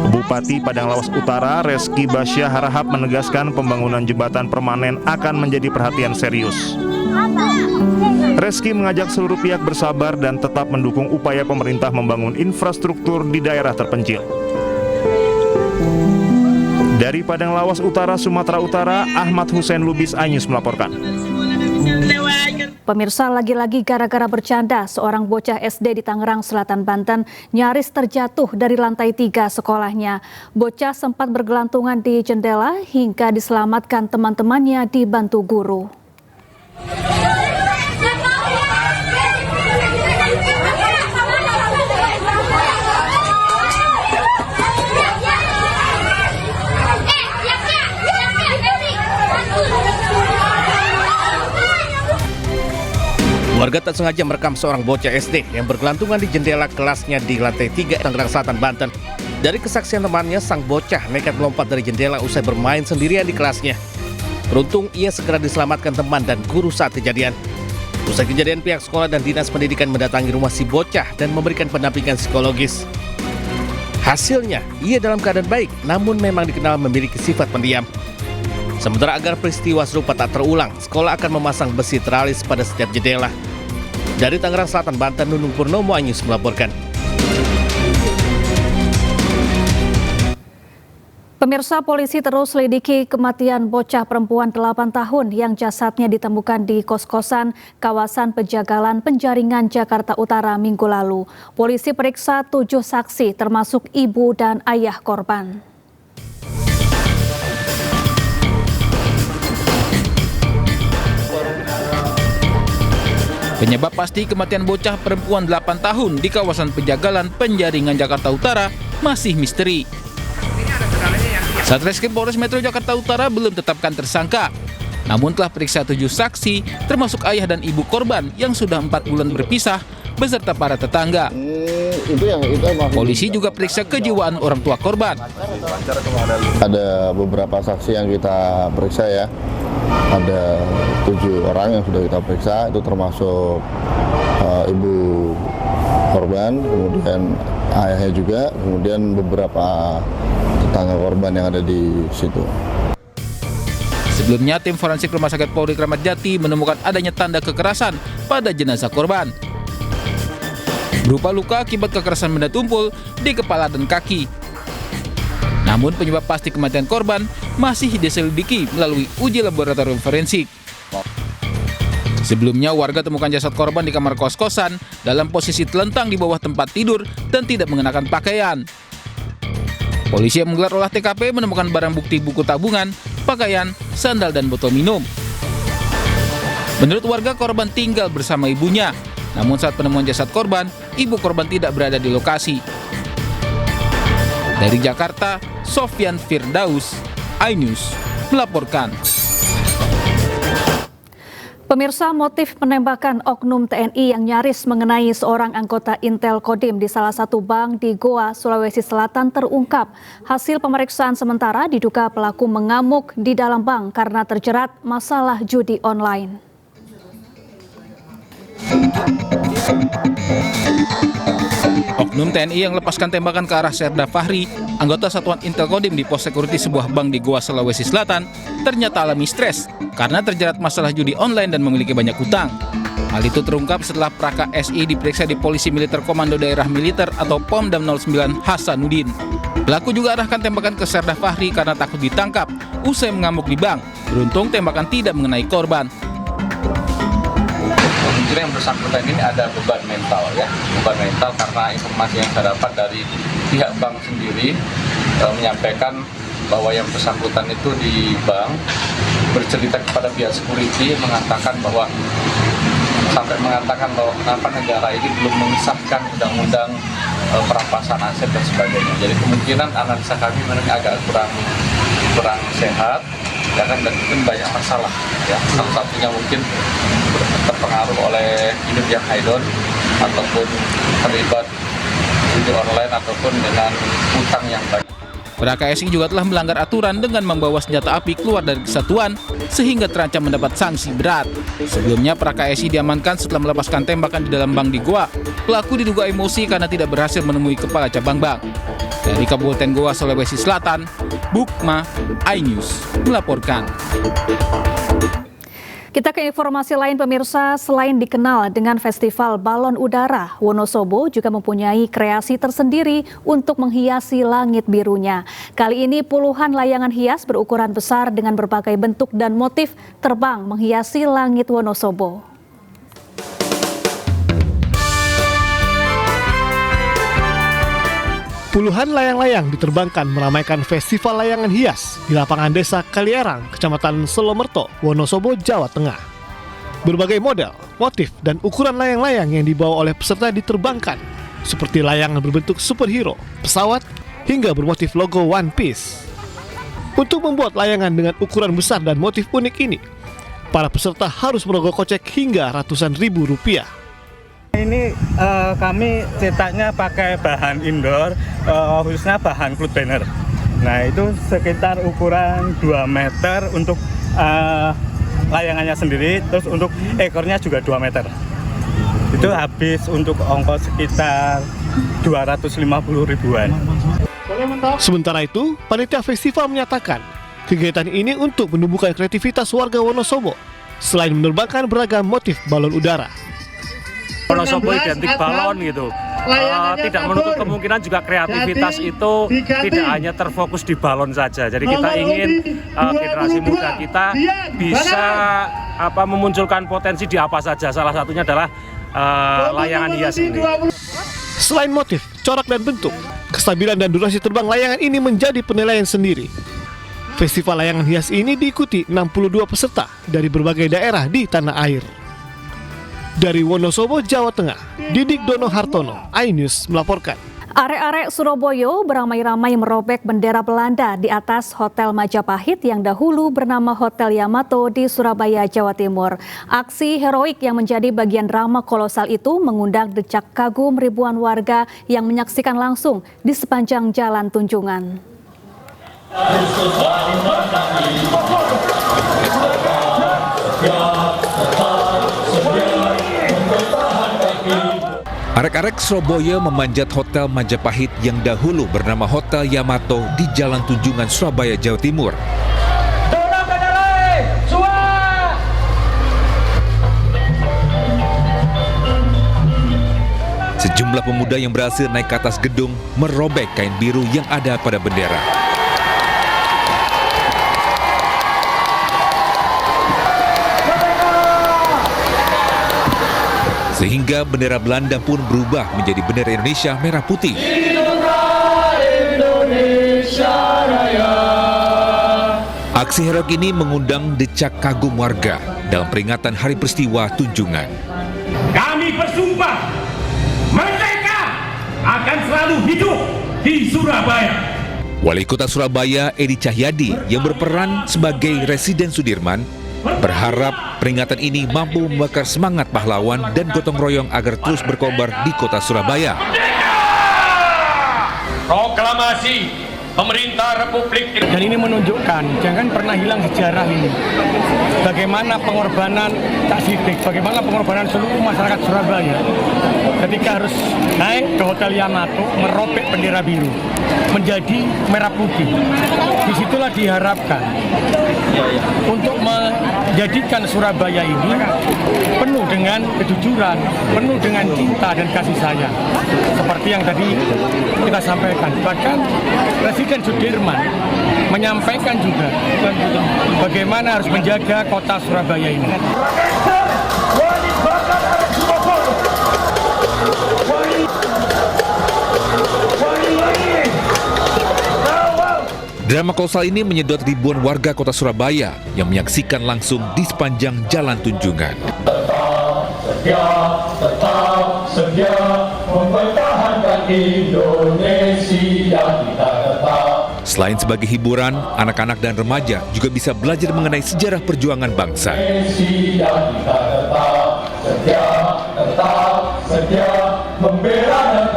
Bupati Padang Lawas Utara, Reski Basyah Harahap menegaskan pembangunan jembatan permanen akan menjadi perhatian serius. Reski mengajak seluruh pihak bersabar dan tetap mendukung upaya pemerintah membangun infrastruktur di daerah terpencil. Dari Padang Lawas Utara, Sumatera Utara, Ahmad Hussein Lubis, iNews melaporkan. Pemirsa, lagi-lagi gara-gara bercanda, seorang bocah SD di Tangerang Selatan, Banten nyaris terjatuh dari lantai 3 sekolahnya. Bocah sempat bergelantungan di jendela hingga diselamatkan teman-temannya dibantu guru. Warga tak sengaja merekam seorang bocah SD yang bergelantungan di jendela kelasnya di lantai 3 Tangerang Selatan, Banten. Dari kesaksian temannya, sang bocah nekat melompat dari jendela usai bermain sendirian di kelasnya. Beruntung ia segera diselamatkan teman dan guru saat kejadian. Usai kejadian, pihak sekolah dan dinas pendidikan mendatangi rumah si bocah dan memberikan pendampingan psikologis. Hasilnya, ia dalam keadaan baik, namun memang dikenal memiliki sifat pendiam. Sementara agar peristiwa serupa tak terulang, sekolah akan memasang besi teralis pada setiap jendela. Dari Tangerang Selatan, Banten, Nunung Purnomo, iNews melaporkan. Pemirsa, polisi terus selidiki kematian bocah perempuan 8 tahun yang jasadnya ditemukan di kos-kosan kawasan Pejagalan Penjaringan, Jakarta Utara Minggu lalu. Polisi periksa 7 saksi termasuk ibu dan ayah korban. Penyebab pasti kematian bocah perempuan 8 tahun di kawasan Pejagalan Penjaringan, Jakarta Utara masih misteri. Satreskrim Polres Metro Jakarta Utara belum tetapkan tersangka, namun telah periksa 7 saksi termasuk ayah dan ibu korban yang sudah 4 bulan berpisah beserta para tetangga. Polisi juga periksa kejiwaan orang tua korban. Ada beberapa saksi yang kita periksa ya. Ada 7 orang yang sudah kita periksa, itu termasuk ibu korban, kemudian ayahnya juga, kemudian beberapa tetangga korban yang ada di situ. Sebelumnya, tim forensik Rumah Sakit Polri Kramat Jati menemukan adanya tanda kekerasan pada jenazah korban, berupa luka akibat kekerasan benda tumpul di kepala dan kaki. Namun penyebab pasti kematian korban masih diselidiki melalui uji laboratorium forensik. Sebelumnya, warga temukan jasad korban di kamar kos-kosan dalam posisi telentang di bawah tempat tidur dan tidak mengenakan pakaian. Polisi yang menggelar olah TKP menemukan barang bukti buku tabungan, pakaian, sandal, dan botol minum. Menurut warga, korban tinggal bersama ibunya. Namun saat penemuan jasad korban, ibu korban tidak berada di lokasi. Dari Jakarta, Sofyan Firdaus, iNews melaporkan. Pemirsa, motif penembakan oknum TNI yang nyaris mengenai seorang anggota Intel Kodim di salah satu bank di Goa, Sulawesi Selatan terungkap. Hasil pemeriksaan sementara diduga pelaku mengamuk di dalam bank karena terjerat masalah judi online. Oknum TNI yang lepaskan tembakan ke arah Serda Fahri, anggota satuan Intel Kodim di pos security sebuah bank di Goa, Sulawesi Selatan, ternyata alami stres karena terjerat masalah judi online dan memiliki banyak hutang. Hal itu terungkap setelah Praka SI diperiksa di Polisi Militer Komando Daerah Militer atau Pomdam 09 Hasanuddin. Pelaku juga arahkan tembakan ke Serda Fahri karena takut ditangkap usai mengamuk di bank. Beruntung tembakan tidak mengenai korban. Kemungkinan yang bersangkutan ini ada beban mental ya, beban mental karena informasi yang saya dapat dari pihak bank sendiri menyampaikan bahwa yang bersangkutan itu di bank bercerita kepada pihak security mengatakan bahwa kenapa negara ini belum mengesahkan undang-undang perampasan aset dan sebagainya. Jadi kemungkinan analisa kami memang agak kurang sehat. Ya kan, dan mungkin banyak masalah ya, salah satunya mungkin terpengaruh oleh hidup yang hedon ataupun terlibat judi online ataupun dengan hutang yang banyak. Praka SI juga telah melanggar aturan dengan membawa senjata api keluar dari kesatuan sehingga terancam mendapat sanksi berat. Sebelumnya Praka SI diamankan setelah melepaskan tembakan di dalam bank di Goa. Pelaku diduga emosi karena tidak berhasil menemui kepala cabang bank. Dari Kabupaten Goa, Sulawesi Selatan, Bukma, iNews melaporkan. Kita ke informasi lain, pemirsa. Selain dikenal dengan Festival Balon Udara, Wonosobo juga mempunyai kreasi tersendiri untuk menghiasi langit birunya. Kali ini puluhan layangan hias berukuran besar dengan berbagai bentuk dan motif terbang menghiasi langit Wonosobo. Puluhan layang-layang diterbangkan meramaikan festival layangan hias di lapangan desa Kalierang, Kecamatan Selomerto, Wonosobo, Jawa Tengah. Berbagai model, motif, dan ukuran layang-layang yang dibawa oleh peserta diterbangkan, seperti layangan berbentuk superhero, pesawat, hingga bermotif logo One Piece. Untuk membuat layangan dengan ukuran besar dan motif unik ini, para peserta harus merogoh kocek hingga ratusan ribu rupiah. Ini kami cetaknya pakai bahan indoor, khususnya bahan cloth banner. Nah itu sekitar ukuran 2 meter untuk layangannya sendiri, terus untuk ekornya juga 2 meter. Itu habis untuk ongkos sekitar 250 ribuan. Sementara itu, panitia festival menyatakan kegiatan ini untuk menumbuhkan kreativitas warga Wonosobo, selain menerbangkan beragam motif balon udara. Wonosobo identik balon gitu. Tidak menutup kemungkinan juga kreativitas itu tidak hanya terfokus di balon saja. Jadi kita ingin generasi muda kita bisa memunculkan potensi di apa saja. Salah satunya adalah layangan hias ini. Selain motif, corak dan bentuk, kestabilan dan durasi terbang layangan ini menjadi penilaian sendiri. Festival layangan hias ini diikuti 62 peserta dari berbagai daerah di tanah air. Dari Wonosobo, Jawa Tengah, Didik Dono Hartono, iNews melaporkan. Arek-arek Surabaya beramai-ramai merobek bendera Belanda di atas Hotel Majapahit yang dahulu bernama Hotel Yamato di Surabaya, Jawa Timur. Aksi heroik yang menjadi bagian drama kolosal itu mengundang decak kagum ribuan warga yang menyaksikan langsung di sepanjang Jalan Tunjungan. Arek-arek Surabaya memanjat Hotel Majapahit yang dahulu bernama Hotel Yamato di Jalan Tunjungan, Surabaya, Jawa Timur. Sejumlah pemuda yang berhasil naik ke atas gedung merobek kain biru yang ada pada bendera. Sehingga bendera Belanda pun berubah menjadi bendera Indonesia merah putih. Aksi heroik ini mengundang decak kagum warga dalam peringatan hari peristiwa Tunjungan. Kami bersumpah, mereka akan selalu hidup di Surabaya. Wali Kota Surabaya Edi Cahyadi yang berperan sebagai Residen Sudirman berharap peringatan ini mampu membakar semangat pahlawan dan gotong royong agar terus berkobar di kota Surabaya. Proklamasi pemerintah Republik Indonesia. Dan ini menunjukkan jangan pernah hilang sejarah ini. Bagaimana pengorbanan Cak Sidik, bagaimana pengorbanan seluruh masyarakat Surabaya ketika harus naik ke Hotel Yamato merobek bendera biru menjadi merah putih. Disitulah diharapkan untuk menjadikan Surabaya ini penuh dengan kejujuran, penuh dengan cinta dan kasih sayang. Seperti yang tadi kita sampaikan. Bahkan Presiden Sudirman menyampaikan juga bagaimana harus menjaga kota Surabaya ini. Drama kolosal ini menyedot ribuan warga kota Surabaya yang menyaksikan langsung di sepanjang Jalan Tunjungan. Tetap sedia mempertahankan Indonesia kita tetap. Selain sebagai hiburan, anak-anak dan remaja juga bisa belajar mengenai sejarah perjuangan bangsa.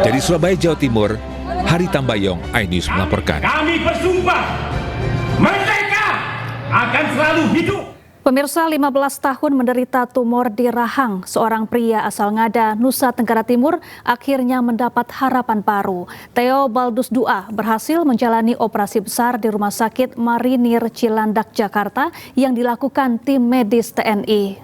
Dari Surabaya, Jawa Timur, Hari Tambayong, iNews melaporkan. Kami bersumpah, mereka akan selalu hidup. Pemirsa, 15 tahun menderita tumor di rahang, seorang pria asal Ngada, Nusa Tenggara Timur akhirnya mendapat harapan baru. Theo Baldus Dua berhasil menjalani operasi besar di Rumah Sakit Marinir Cilandak, Jakarta yang dilakukan tim medis TNI.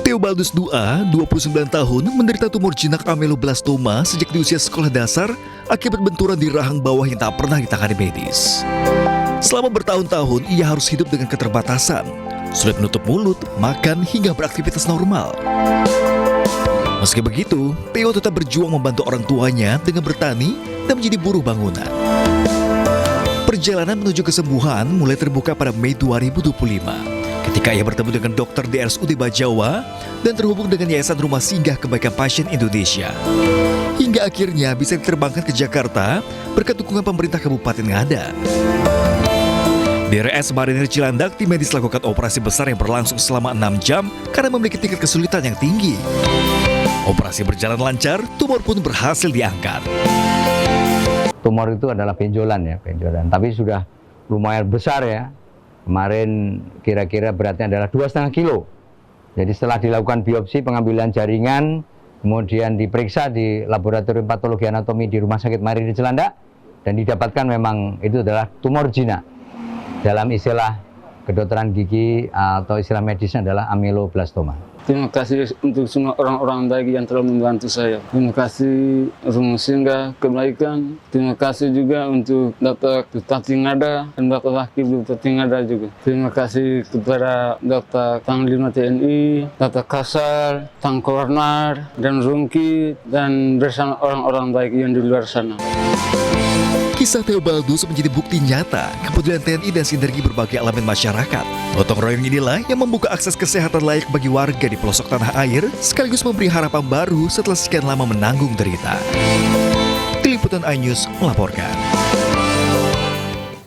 Theo Baldus Dua, 29 tahun, menderita tumor jinak ameloblastoma sejak di usia sekolah dasar akibat benturan di rahang bawah yang tak pernah ditangani medis. Selama bertahun-tahun, ia harus hidup dengan keterbatasan. sulit menutup mulut, makan, hingga beraktivitas normal. Meski begitu, Theo tetap berjuang membantu orang tuanya dengan bertani dan menjadi buruh bangunan. Perjalanan menuju kesembuhan mulai terbuka pada Mei 2025 ketika ia bertemu dengan dokter di RSUD Bajawa dan terhubung dengan Yayasan Rumah Singgah Kebaikan Pasien Indonesia. Hingga akhirnya bisa diterbangkan ke Jakarta berkat dukungan pemerintah Kabupaten Ngada. Di RS Marinir Cilandak, tim medis lakukan operasi besar yang berlangsung selama 6 jam karena memiliki tingkat kesulitan yang tinggi. Operasi berjalan lancar, tumor pun berhasil diangkat. Tumor itu adalah benjolan ya, benjolan. Tapi sudah lumayan besar ya. Kemarin kira-kira beratnya adalah 2,5 kilo. Jadi setelah dilakukan biopsi, pengambilan jaringan, kemudian diperiksa di laboratorium patologi anatomi di Rumah Sakit Marinir Cilandak, dan didapatkan memang itu adalah tumor jinak. Dalam istilah kedokteran gigi atau istilah medisnya adalah ameloblastoma. Terima kasih untuk semua orang-orang baik yang telah membantu saya. Terima kasih Rumah Singgah Kebaikan. Terima kasih juga untuk Dr. Bupati Ngada dan Bapak Wakil Bupati Ngada juga. Terima kasih kepada Dr. Panglima TNI, Dr. Kasal, Tang Kornar, dan Rungki, dan bersama orang-orang baik yang di luar sana. Kisah Theo Baldus menjadi bukti nyata kepedulian TNI dan sinergi berbagai elemen masyarakat. Gotong royong inilah yang membuka akses kesehatan layak bagi warga di pelosok tanah air, sekaligus memberi harapan baru setelah sekian lama menanggung derita. Tim Liputan iNews melaporkan.